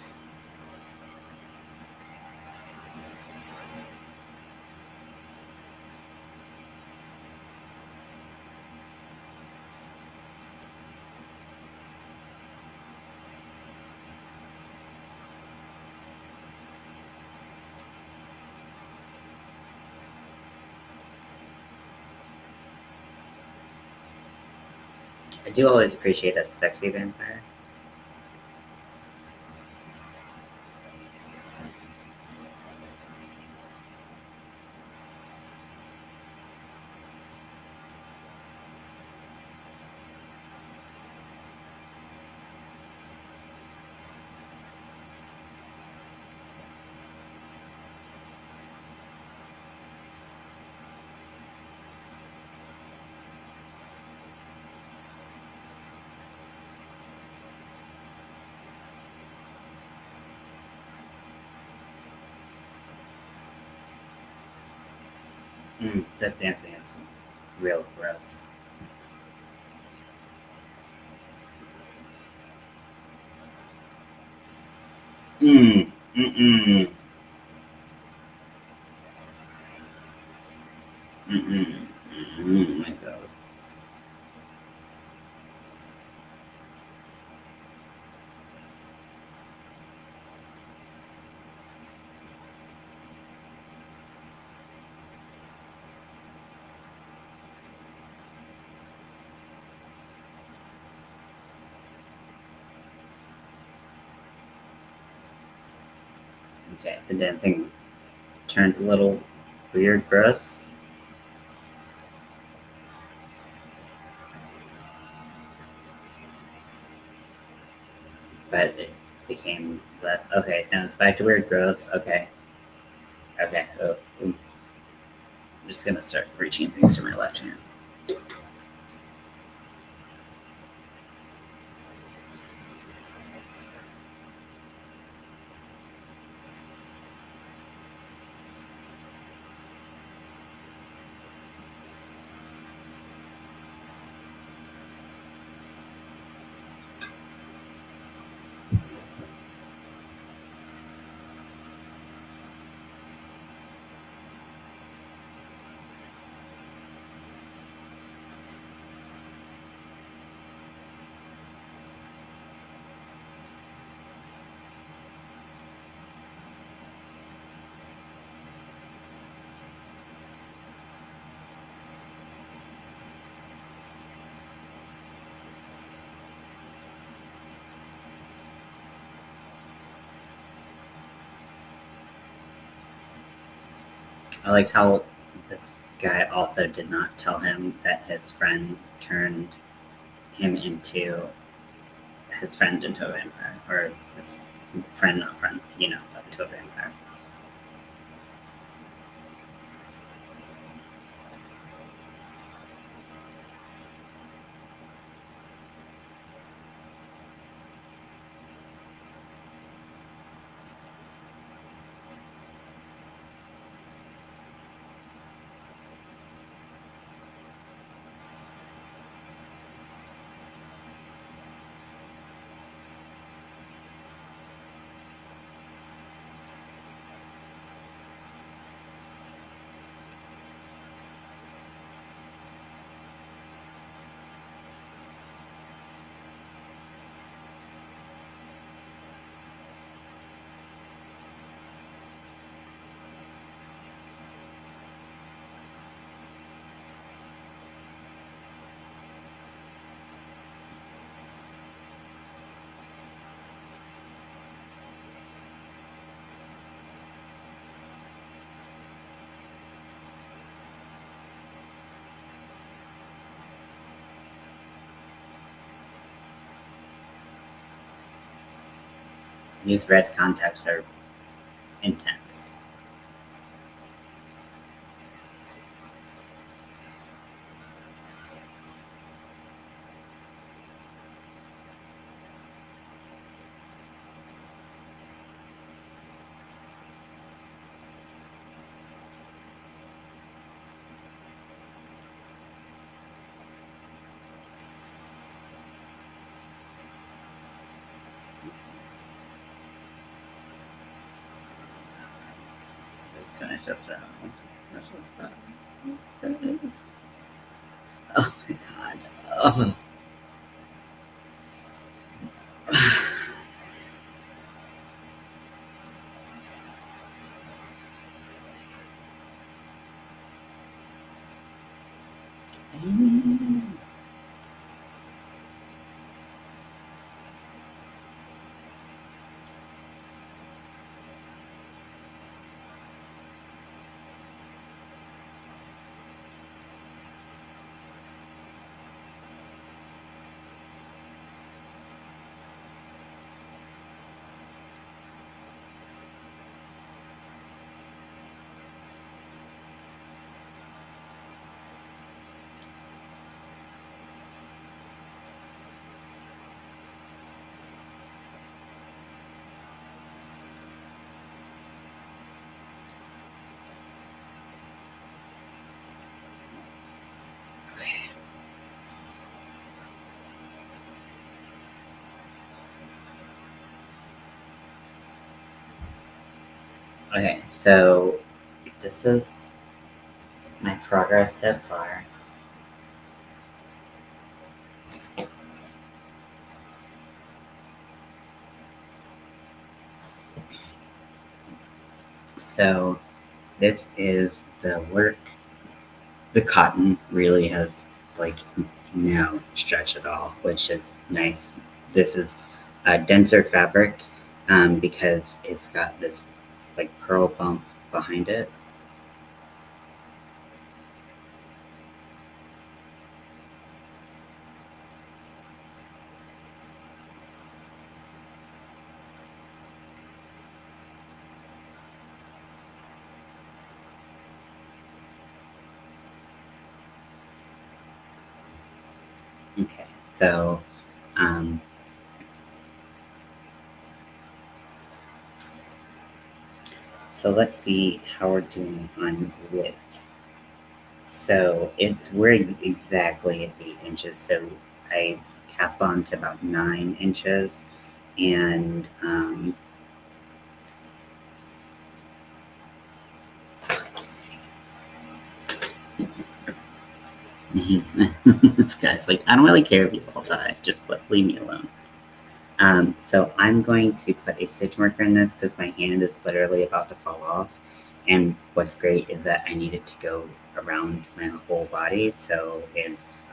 I do always appreciate a sexy vampire. This dancing is real gross. Mm, mm-mm. Mm-mm. Mm-mm. My God. Okay, the dancing turned a little weird, gross. But it became less. Okay, now it's back to weird, gross. Okay. Okay. Oh, I'm just gonna start reaching things to my left hand. I like how this guy also did not tell him that his friend turned his friend into a vampire, or his friend, not friend, into a vampire. These red contacts are intense. Let's finish this round. Oh my god. Oh. Okay, so this is my progress so far. So this is the work. The cotton really has like no stretch at all, which is nice. This is a denser fabric because it's got this like purl bump behind it. Okay, so so let's see how we're doing on width. So we're exactly at 8 inches. So I cast on to about 9 inches, and he's this guy's like, I don't really care if you all die. Just leave me alone. So I'm going to put a stitch marker in this because my hand is literally about to fall off. And what's great is that I need it to go around my whole body, so it's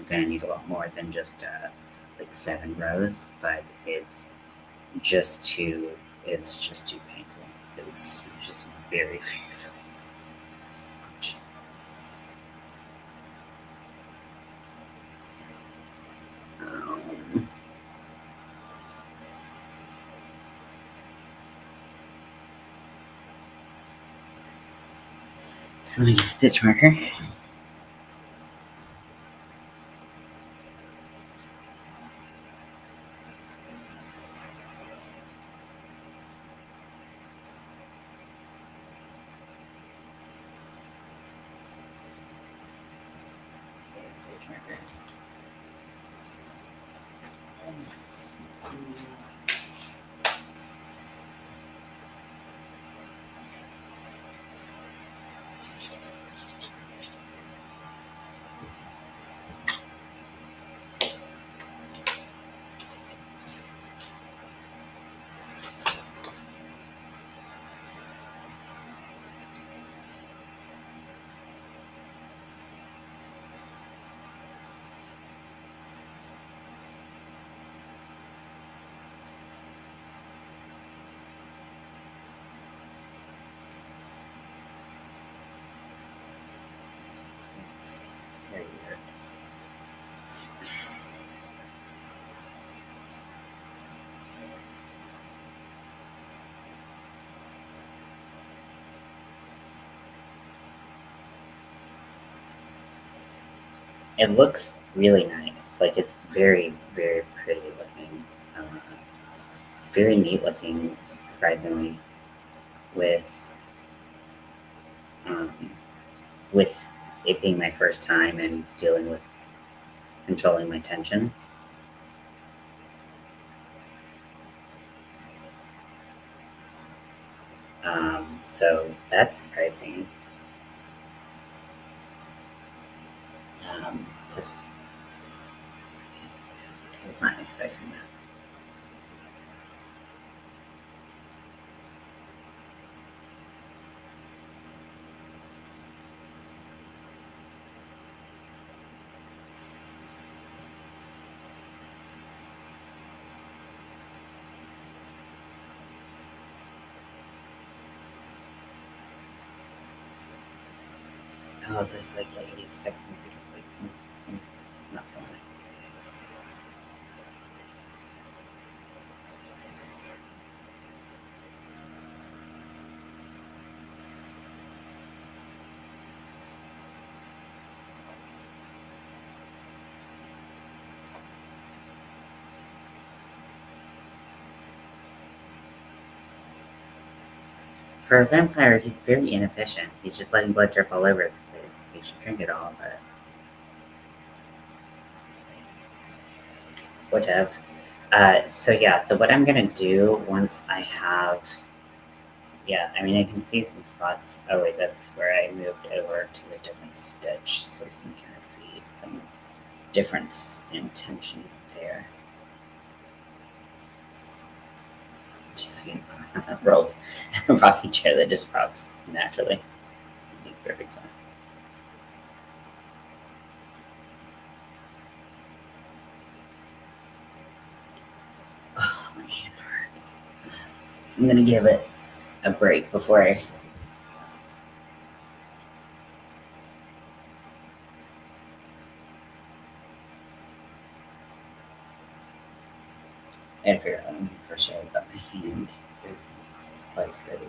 gonna need a lot more than just like 7 rows, but it's just too painful. It's just very, very much. So let me get a stitch marker. Stitch markers. Very weird. It looks really nice. Like it's very, very pretty looking. Very neat looking, surprisingly, with um, with it being my first time and dealing with controlling my tension. So that's surprising. Because I was not expecting that. Oh, this like 80s sex music is like not feeling it. For a vampire, he's very inefficient. He's just letting blood drip all over the place. He should drink it all, but whatever. So yeah, so what I'm gonna do once I have, yeah, I mean I can see some spots. Oh wait, that's where I moved over to the different stitch, so we can kind of see some difference in tension there. Just like a rolled rocking chair that just rocks naturally. Makes perfect sense. Oh, my hand hurts. I'm gonna give it a break before I had to figure out how to crochet, but my hand is quite pretty.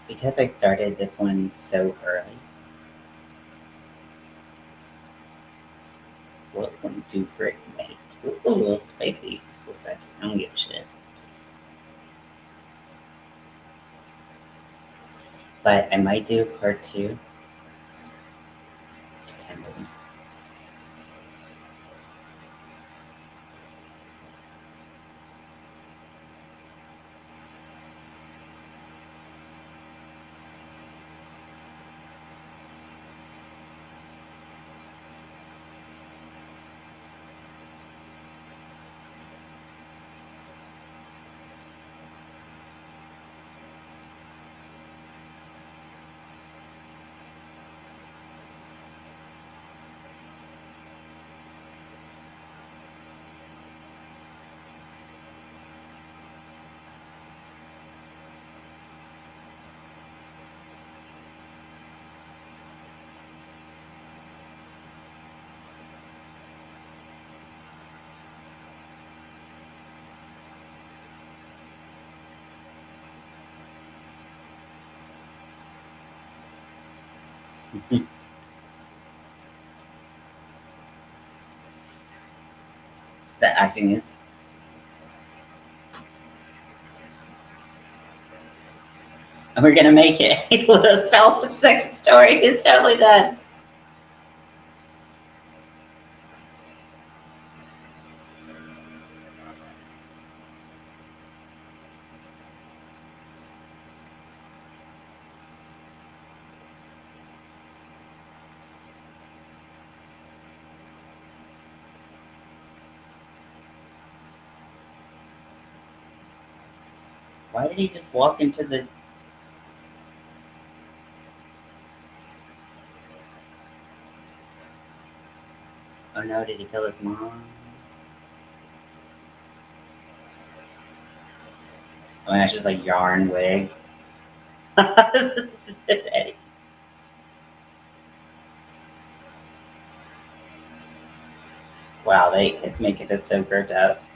Because I started this one so early. Welcome to Fright. Ooh, a little spicy. So sexy. I don't give a shit. But I might do part two. Depending. The acting is. And we're gonna make it. Little Fell second story is totally done. Why did he just walk into the? Oh no, did he kill his mom? Oh, that's just a yarn wig. It's Eddie. Wow, it's making it so grotesque.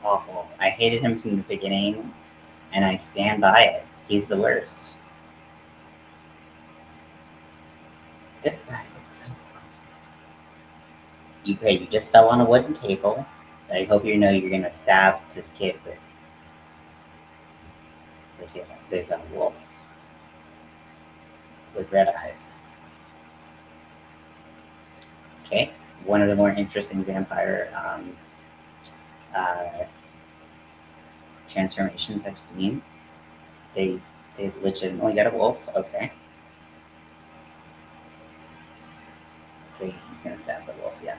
awful. I hated him from the beginning, and I stand by it. He's the worst. This guy is so clumsy. You just fell on a wooden table. I hope you know you're gonna stab this kid with there's a wolf with red eyes. Okay, one of the more interesting vampire uh, transformations I've seen. They legitimately got a wolf. Okay. Okay, he's gonna stab the wolf. Yeah.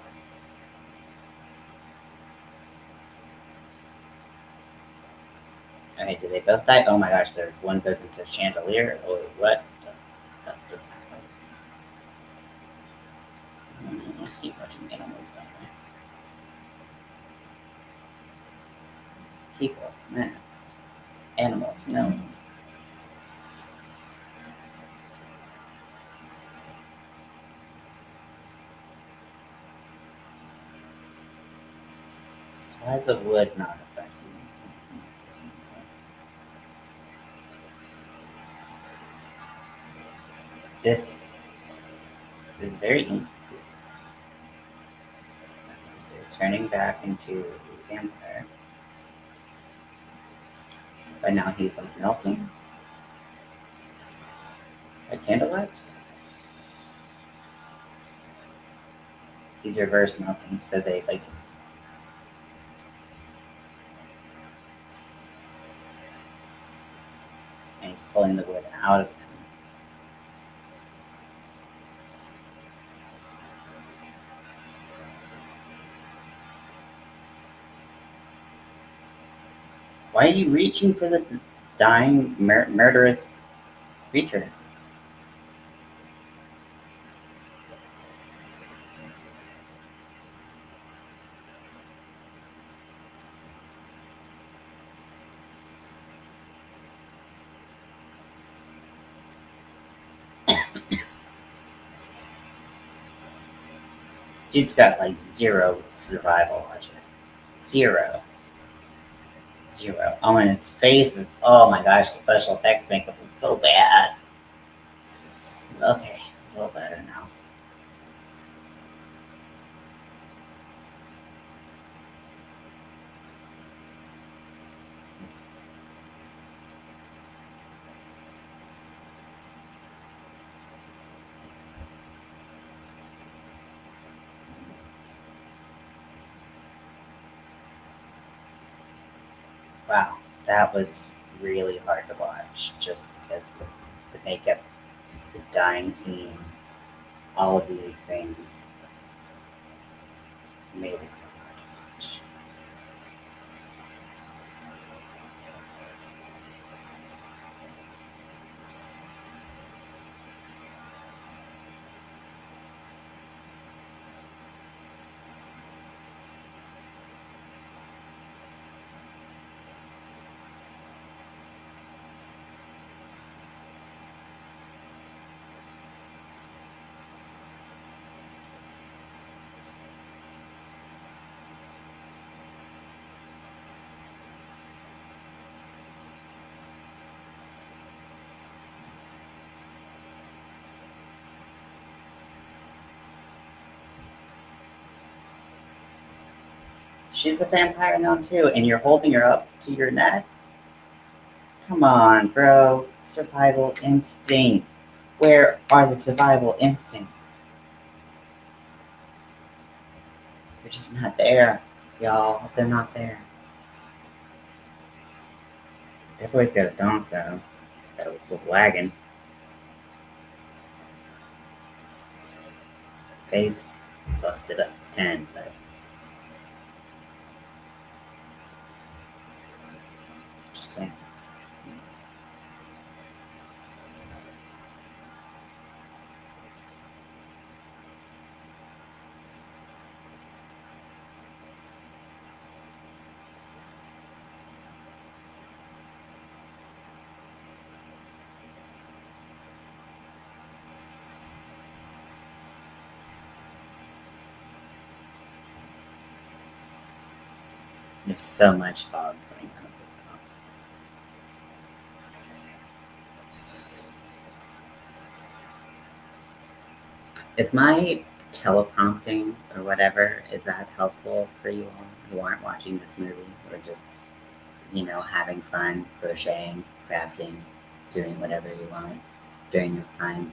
Okay, do they both die? Oh my gosh, one goes into chandelier. Oh wait, what? That's happening. I keep watching animals die. People, man. Animals, no. So why is the wood not affecting me? This is very inconsistent. So it's turning back into a vampire. But now he's like melting. Like candlelight? He's reverse melting, so they like. And he's pulling the wood out of him. Why are you reaching for the dying, murderous creature? Dude's got like zero survival logic. Zero. Zero. Oh, and his face is, oh my gosh, the special effects makeup is so bad. Okay, a little better now. Wow, that was really hard to watch just because the makeup, the dying scene, all of these things made it really hard to watch. She's a vampire now too, and you're holding her up to your neck? Come on, bro. Survival instincts. Where are the survival instincts? They're just not there, y'all. They're not there. That boy's got a donk though. Got a little wagon. Face busted up 10, but just saying. There's so much fog coming out of the house. Is my teleprompting or whatever, is that helpful for you all who aren't watching this movie or just, having fun, crocheting, crafting, doing whatever you want during this time?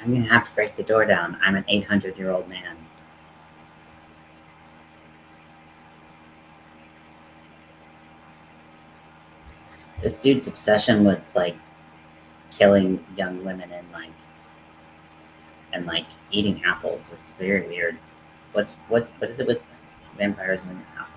I'm gonna have to break the door down. I'm an 800-year-old man. This dude's obsession with like killing young women and eating apples is very weird. What is it with vampires and apples?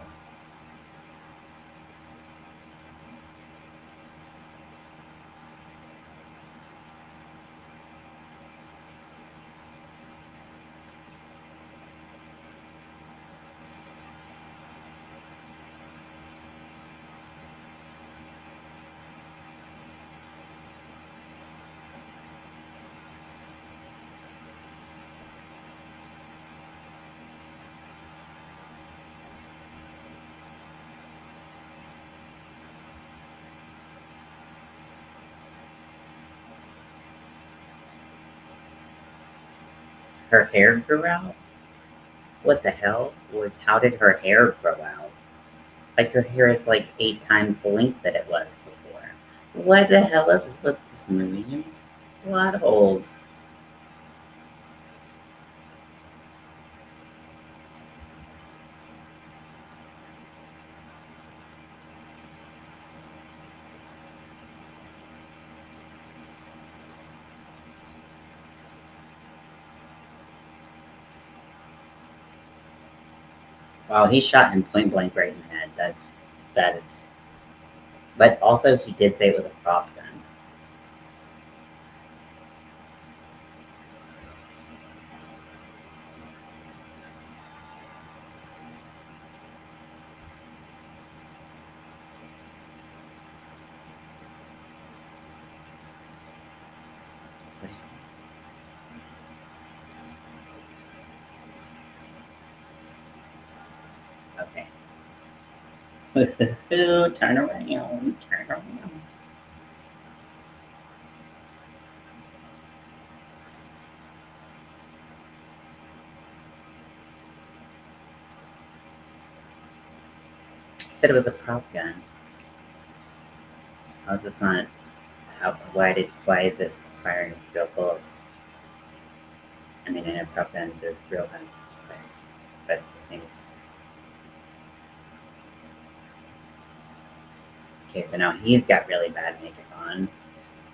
Her hair grew out? What the hell? How did her hair grow out? Like her hair is like 8 times the length that it was before. What the hell is with this movie? A lot of holes. Wow, he shot him point blank right in the head. That is. But also, he did say it was a prop gun. What is Okay. Turn around. Turn around. He said it was a prop gun. How is this not? Why is it firing real bullets? I mean, I know prop guns are real guns, but maybe it's. Okay, so now he's got really bad makeup on.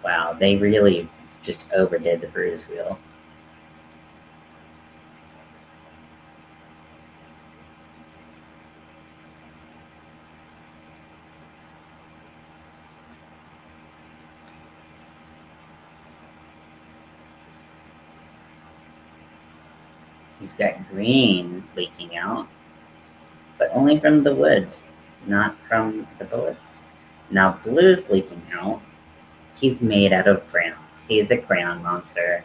Wow, they really just overdid the bruise wheel. He's got green leaking out, but only from the wood, not from the bullets. Now blue's leaking out. He's made out of crayons. He is a crayon monster.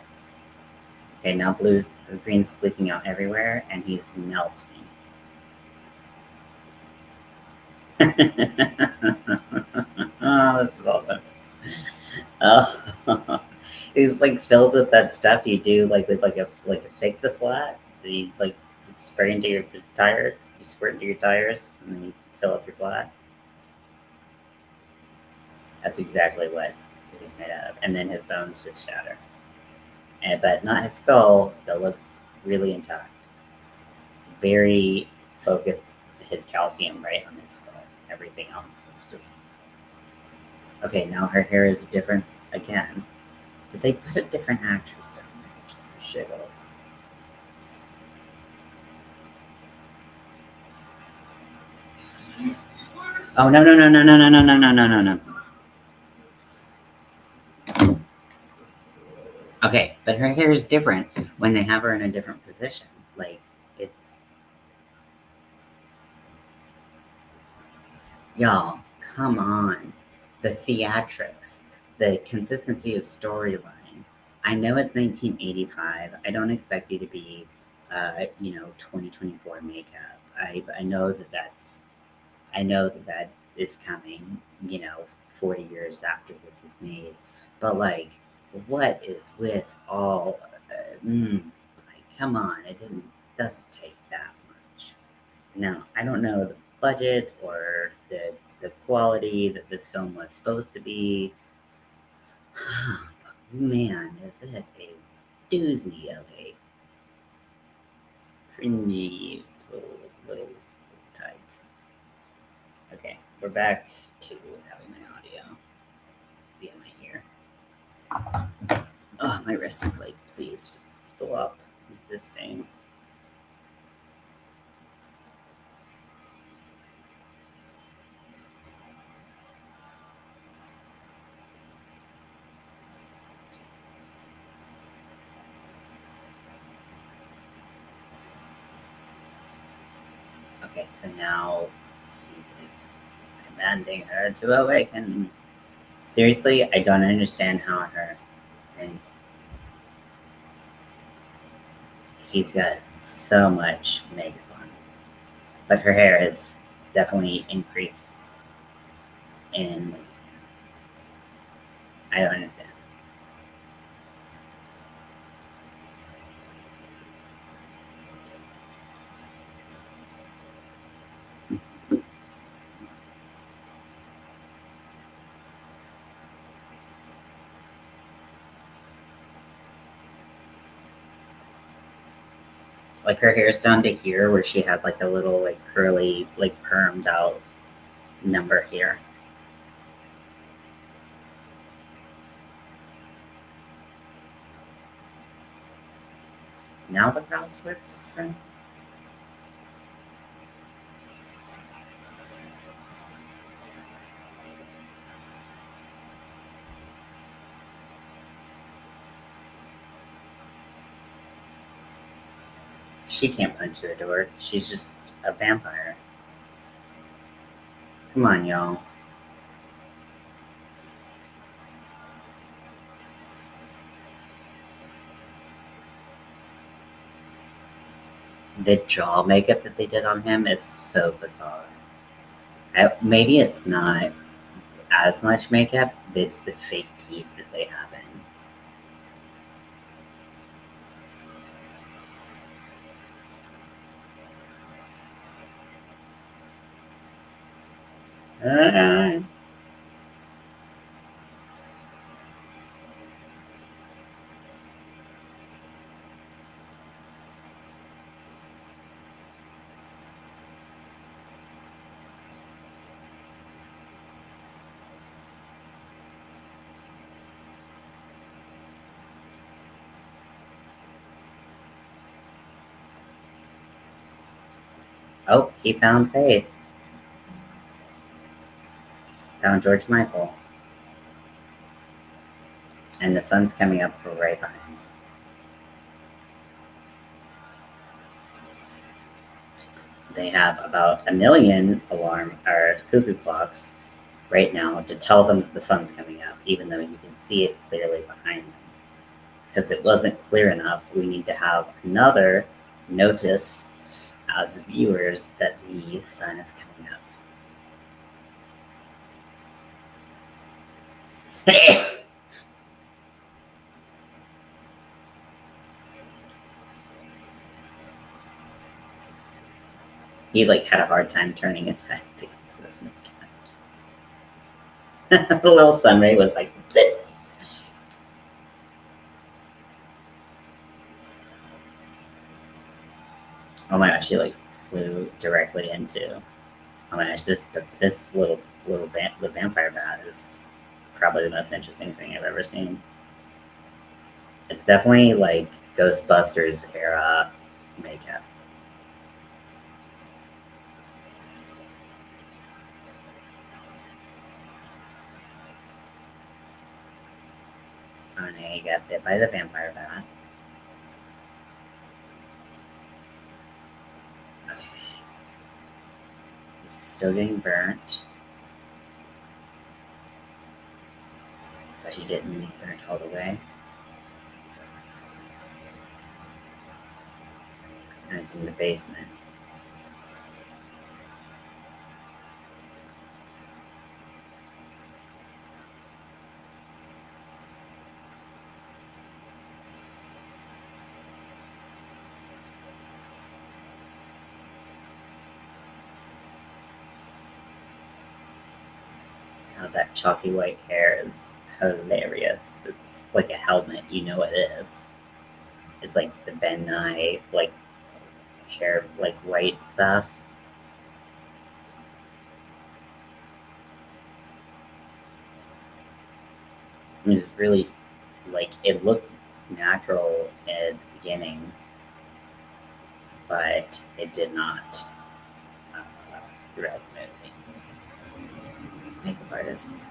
Okay, now green's leaking out everywhere, and he's melting. Oh, this is awesome. Oh, he's like filled with that stuff you do like with like a fix a flat. That you like spray into your tires. You squirt into your tires, and then you fill up your flat. That's exactly what he's made out of. And then his bones just shatter. But not his skull. Still looks really intact. Very focused. His calcium right on his skull. Everything else is just Okay, now her hair is different again. Did they put a different actress down there? Just for shiggles. Oh no no no no no no no no no no no no. Okay, but her hair is different when they have her in a different position. Like it's y'all, come on. The theatrics, the consistency of storyline. I know it's 1985. I don't expect you to be, 2024 makeup. I know that I know that that is coming, 40 years after this is made. But like, what is with all, like, come on, doesn't take that much. Now, I don't know the budget or the quality that this film was supposed to be. Man, is it a doozy of a cringy little type. Okay, we're back to having my audio be in my ear. Oh, my wrist is like, please just stop resisting. Okay, so now he's like commanding her to awaken. Seriously, I don't understand how her and he's got so much makeup on, but her hair has definitely increased in length. I don't understand. Like her hair's down to here, where she had like a little like curly, like permed out number here. Now the brows works for. She can't punch through a door. She's just a vampire. Come on, y'all. The jaw makeup that they did on him is so bizarre. Maybe it's not as much makeup. It's the fake teeth that they have in. Oh, he found Faith. Found George Michael. And the sun's coming up right behind him. They have about a million alarm or cuckoo clocks right now to tell them the sun's coming up, even though you can see it clearly behind them. Because it wasn't clear enough, we need to have another notice as viewers that the sun is coming up. He like had a hard time turning his head because the little sun ray was like. Oh my gosh, she like flew directly into. Oh my gosh, this little the vampire bat is probably the most interesting thing I've ever seen. It's definitely like Ghostbusters era makeup. Oh no, he got bit by the vampire bat. Okay. He's still getting burnt. But he didn't get burnt all the way. And it's in the basement. God, that chalky white hair is hilarious. It's like a helmet, you know it is. It's like the Ben Nye, like, hair, like, white stuff. It was really, like, it looked natural at the beginning, but it did not uh, throughout the movie. Makeup artists.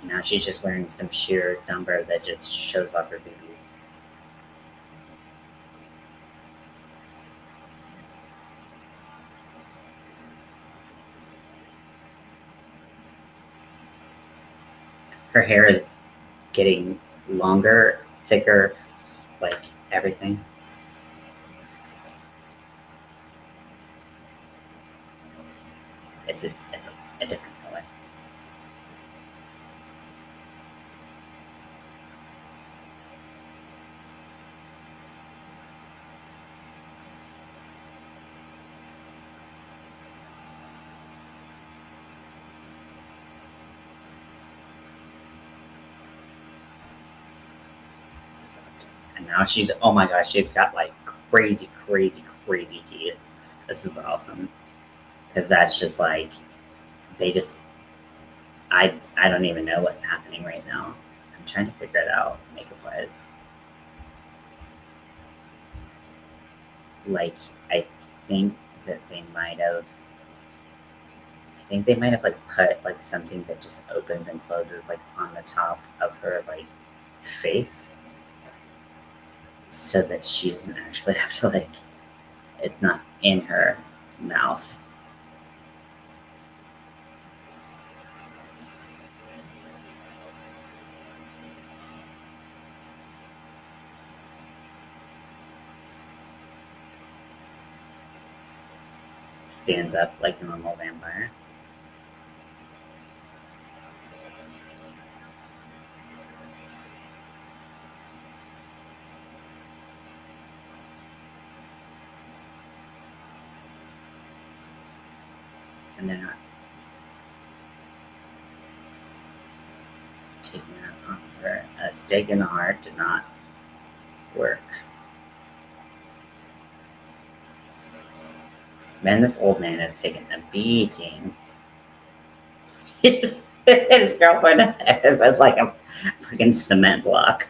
Now she's just wearing some sheer number that just shows off her boobies. Her hair is getting longer, thicker, like everything. It's a different color. And now she's, oh my gosh, she's got like crazy, crazy, crazy teeth. This is awesome. Because that's just like, they just, I don't even know what's happening right now. I'm trying to figure it out makeup wise. Like, I think that they might have, I think they might have like put like something that just opens and closes like on the top of her like face so that she doesn't actually have to like, it's not in her mouth. Stands up like a normal vampire. And they're not taking that off her. A stake in the heart did not work. Man, this old man has taken a beating. He's just hit his girlfriend with like a fucking cement block.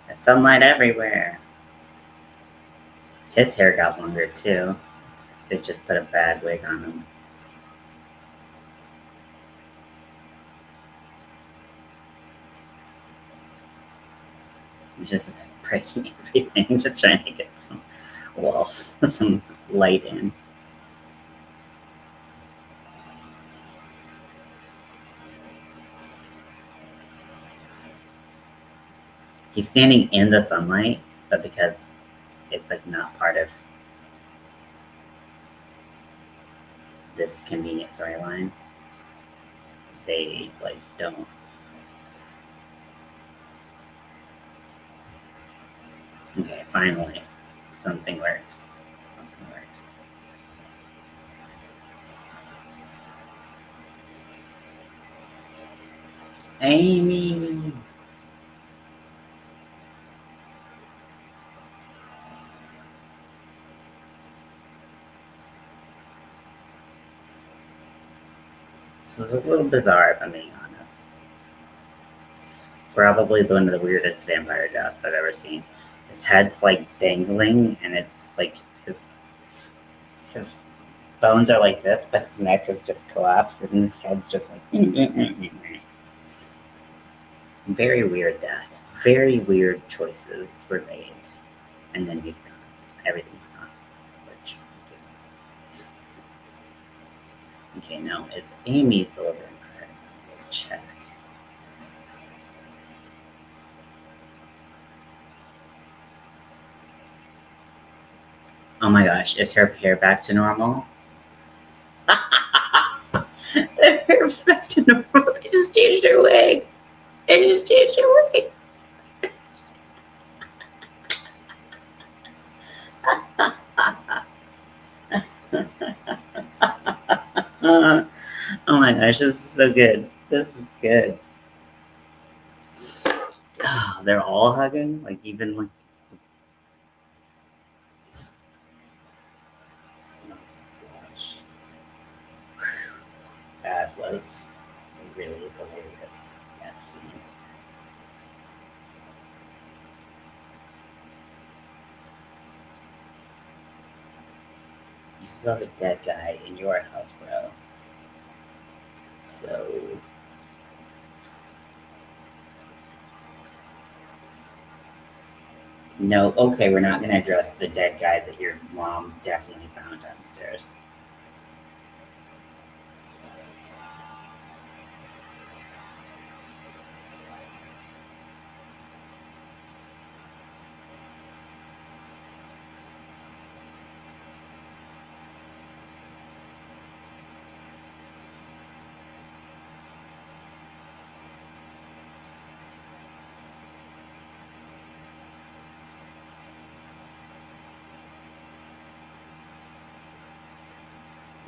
There's sunlight everywhere. His hair got longer too. They just put a bad wig on him. Just breaking everything, just trying to get some walls, some light in. He's standing in the sunlight, but because it's like not part of this convenient storyline. They like don't. Okay, finally, something works. Something works. Amy. This is a little bizarre, if I'm being honest. It's probably one of the weirdest vampire deaths I've ever seen. His head's like dangling, and it's like his bones are like this, but his neck is just collapsed, and his head's just like. Very weird death. Very weird choices were made, and then he's gone. Everything's gone. Which. Okay, no, it's Amy Thornton. Check. Oh my gosh, is her hair back to normal? Her hair's back to normal. They just changed her wig. They just changed her wig. Oh my gosh, this is so good. This is good. Oh, they're all hugging? Like, even like. Oh gosh. That was really hilarious, that scene. You saw a dead guy in your house, bro. So. No, okay, we're not going to address the dead guy that your mom definitely found downstairs.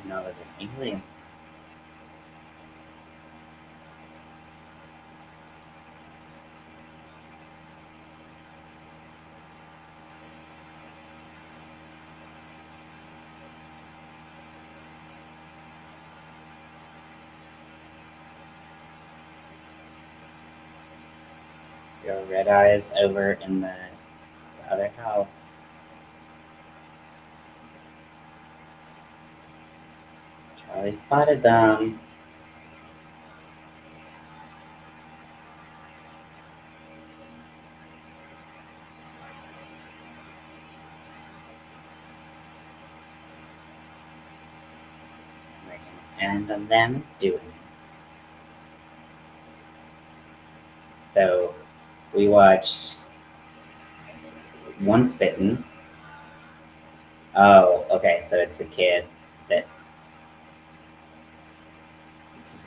Another an alien. There are red eyes over in the other house. Charlie spotted them. And on them doing it. So we watched Once Bitten. Oh, okay, so it's a kid that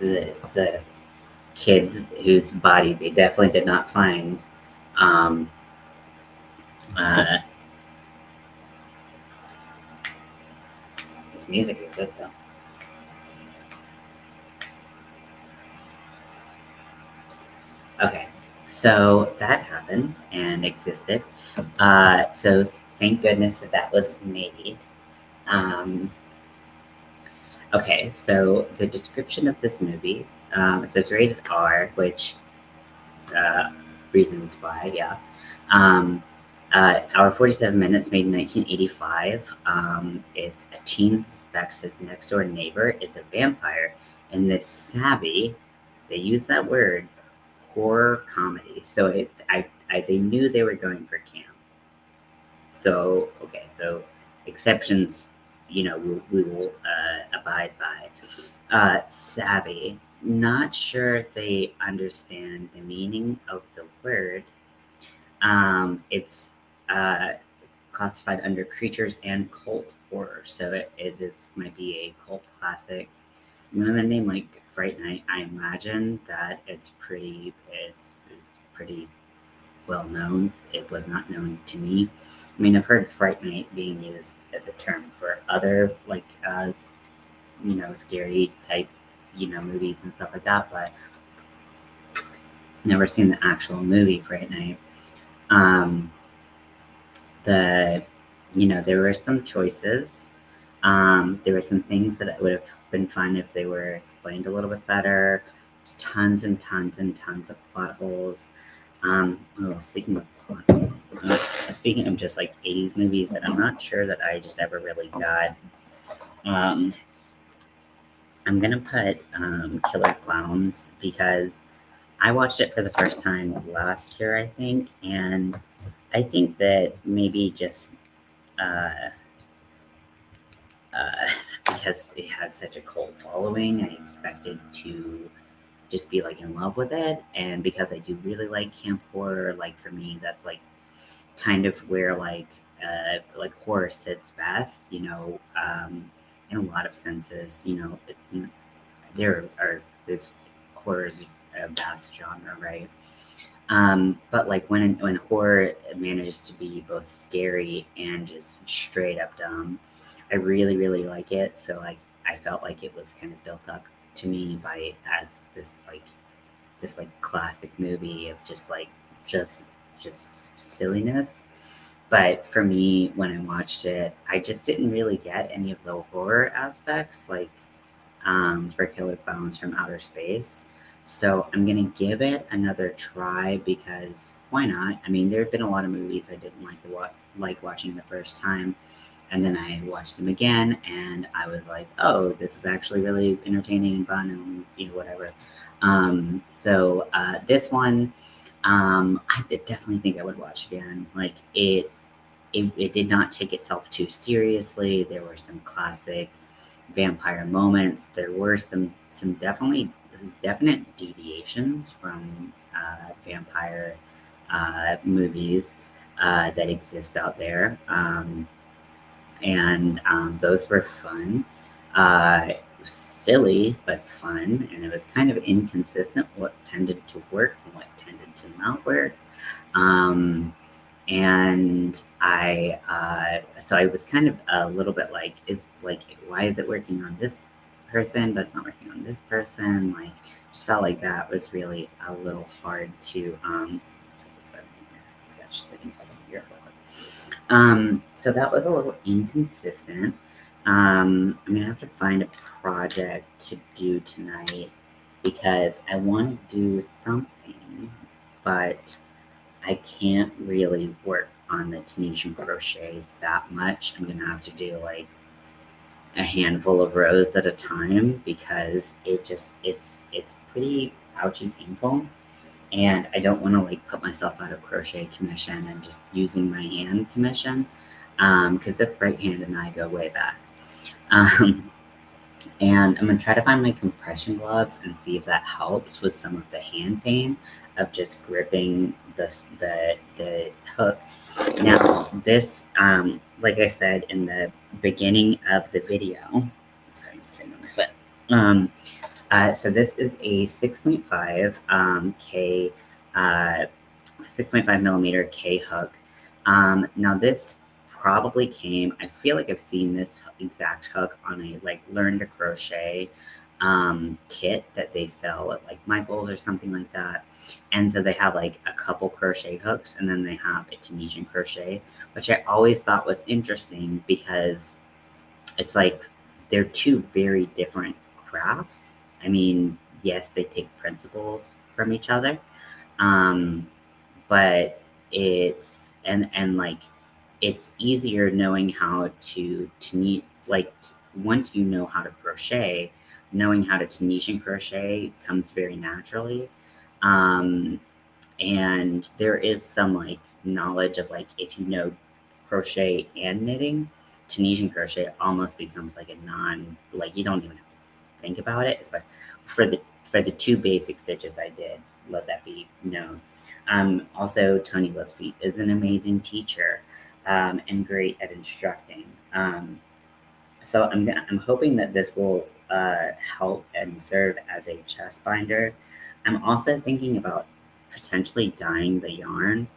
it's the kids whose body they definitely did not find. Um, uh, this music is good though. Okay, so that happened and existed. So thank goodness that was made. Um, okay, so the description of this movie. So it's rated R, which reasons why, yeah. Hour 47 minutes, made in 1985. It's a teen suspects his next door neighbor is a vampire, and this savvy, they use that word, horror comedy. So they knew they were going for camp. So, okay, so exceptions, we will abide by. Savvy, not sure they understand the meaning of the word. It's classified under creatures and cult horror. So might be a cult classic. With a name like Fright Night, I imagine that it's pretty well known. It was not known to me. I mean, I've heard Fright Night being used as a term for other scary type movies and stuff like that, but never seen the actual movie Fright Night. There were some choices. There were some things that would have been fun if they were explained a little bit better. Tons and tons and tons of plot holes. Speaking of plot, speaking of just like 80s movies that I'm not sure that I just ever really got. I'm gonna put Killer Clowns because I watched it for the first time last year, I think, and I think that maybe just because it has such a cult following, I expected to just be like in love with it, and because I do really like camp horror, like for me, that's like kind of where like horror sits best, in a lot of senses. Horror is a vast genre, right? But like when horror manages to be both scary and just straight up dumb, I really, really like it. So like I felt like it was kind of built up to me as this classic movie of just silliness. But for me, when I watched it, I just didn't really get any of the horror aspects, like for Killer Clowns from Outer Space. So I'm gonna give it another try because why not? I mean, there have been a lot of movies I didn't like watching the first time, and then I watched them again, and I was like, oh, this is actually really entertaining and fun, and whatever. This one, I definitely think I would watch again. Like it did not take itself too seriously. There were some classic vampire moments. There were some definite deviations from vampire movies that exist out there, and those were fun, silly but fun, and it was kind of inconsistent what tended to work and what tended to not work. And so I was kind of a little bit like, why is it working on this person, but it's not working on this person? Like, just felt like that was really a little hard to sketch the inside of here real quick. So that was a little inconsistent. I'm gonna have to find a project to do tonight because I want to do something, but I can't really work on the Tunisian crochet that much. I'm gonna have to do like a handful of rows at a time because it's pretty ouchy painful, and I don't want to like put myself out of crochet commission and just using my hand commission because this right hand and I go way back. And I'm gonna try to find my compression gloves and see if that helps with some of the hand pain of just gripping the hook. Now this, like I said in the beginning of the video, sorry, I'm sitting on my foot. So this is a 6.5 K, 6.5 millimeter K hook. Now this probably came, I feel like I've seen this exact hook on a like learn to crochet kit that they sell at like Michael's or something like that. And so they have like a couple crochet hooks, and then they have a Tunisian crochet, which I always thought was interesting because it's like they're two very different crafts. I mean, yes, they take principles from each other, but it's easier knowing how to knit. Like once you know how to crochet, knowing how to Tunisian crochet comes very naturally. And there is some like knowledge of like if you know crochet and knitting, Tunisian crochet almost becomes like a like you don't even think about it. But for the two basic stitches I did, let that be known. Also, Tony Lipsy is an amazing teacher. and great at instructing. So I'm hoping that this will help and serve as a chest binder. I'm also thinking about potentially dyeing the yarn.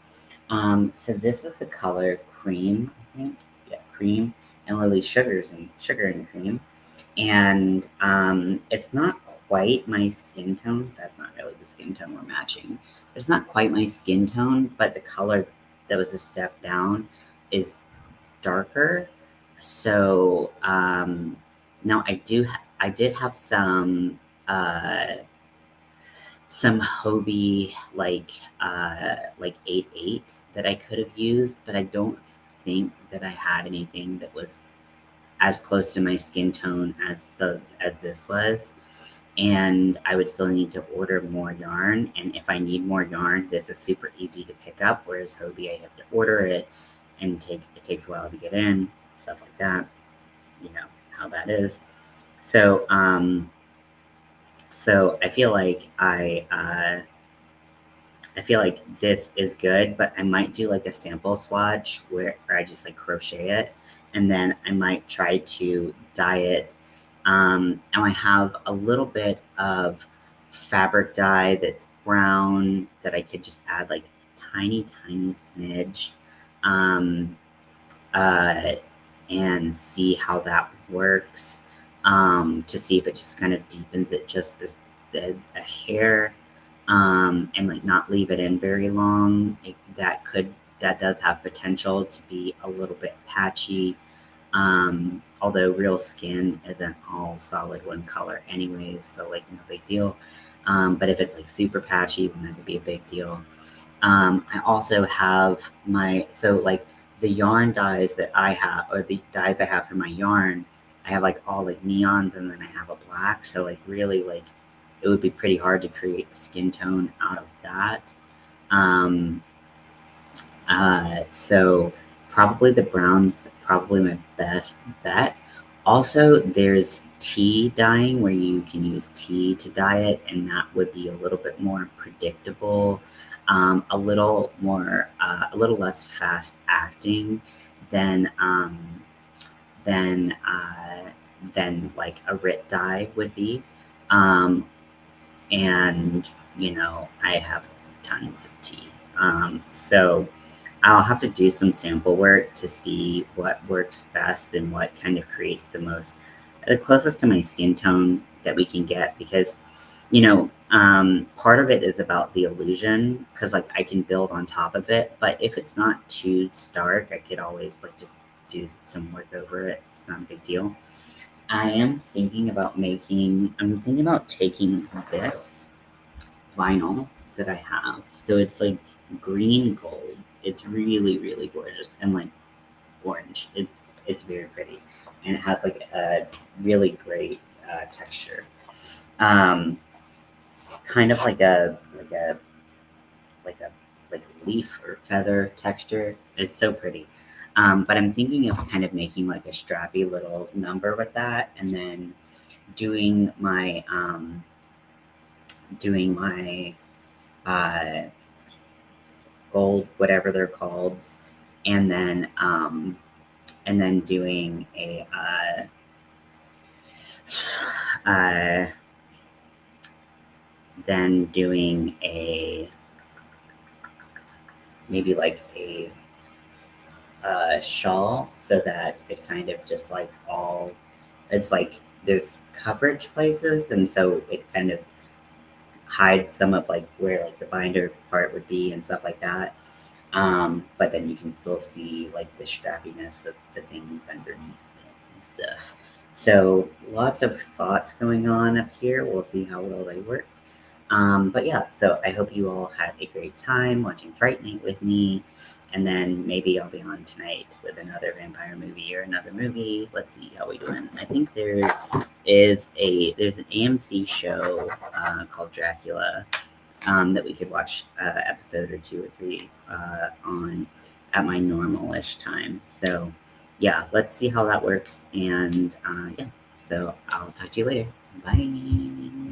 So this is the color cream, I think. Yeah, cream, and Lily sugar and cream. And it's not quite my skin tone. That's not really the skin tone we're matching. It's not quite my skin tone, but the color that was a step down is darker. So now I did have some Hobie like 8.8 that I could have used, but I don't think that I had anything that was as close to my skin tone as this was. And I would still need to order more yarn. And if I need more yarn, this is super easy to pick up. Whereas Hobie, I have to order it, and it takes a while to get in, stuff like that. You know how that is. So so I feel like this is good, but I might do like a sample swatch where I just like crochet it, and then I might try to dye it. And I have a little bit of fabric dye that's brown that I could just add like tiny, tiny smidge, um, uh, and see how that works. To see if it just kind of deepens it just a hair, and like not leave it in very long. That does have potential to be a little bit patchy. Although real skin isn't all solid one color anyways, so like no big deal. But if it's like super patchy, then that would be a big deal. I also have like the yarn dyes that I have, or the dyes I have for my yarn, I have like all like neons, and then I have a black. So like really like it would be pretty hard to create a skin tone out of that. Um, so probably the brown's probably my best bet. Also, there's tea dyeing where you can use tea to dye it, and that would be a little bit more predictable, a little less fast acting than than uh, than like a Rit dye would be. Um, and I have tons of tea. So I'll have to do some sample work to see what works best and what kind of creates the closest to my skin tone that we can get, because part of it is about the illusion, because like I can build on top of it, but if it's not too stark, I could always like just do some work over it. It's not a big deal. I'm thinking about taking this vinyl that I have. So it's like green gold. It's really, really gorgeous, and like orange. It's very pretty, and it has like a really great texture. Um, Kind of like a like leaf or feather texture. It's so pretty. But I'm thinking of kind of making like a strappy little number with that, and then doing my doing my uh, gold, whatever they're called, and then doing uh, then doing a maybe like a shawl, so that it kind of just like all it's like there's coverage places, and so it kind of hides some of like where like the binder part would be and stuff like that. But then you can still see like the strappiness of the things underneath it and stuff. So lots of thoughts going on up here. We'll see how well they work. But yeah, so I hope you all had a great time watching Fright Night with me. And then maybe I'll be on tonight with another vampire movie or another movie. Let's see how we doing. I think there's an AMC show called Dracula, that we could watch episode or 2 or 3 on at my normal-ish time. So yeah, let's see how that works. And yeah, so I'll talk to you later. Bye.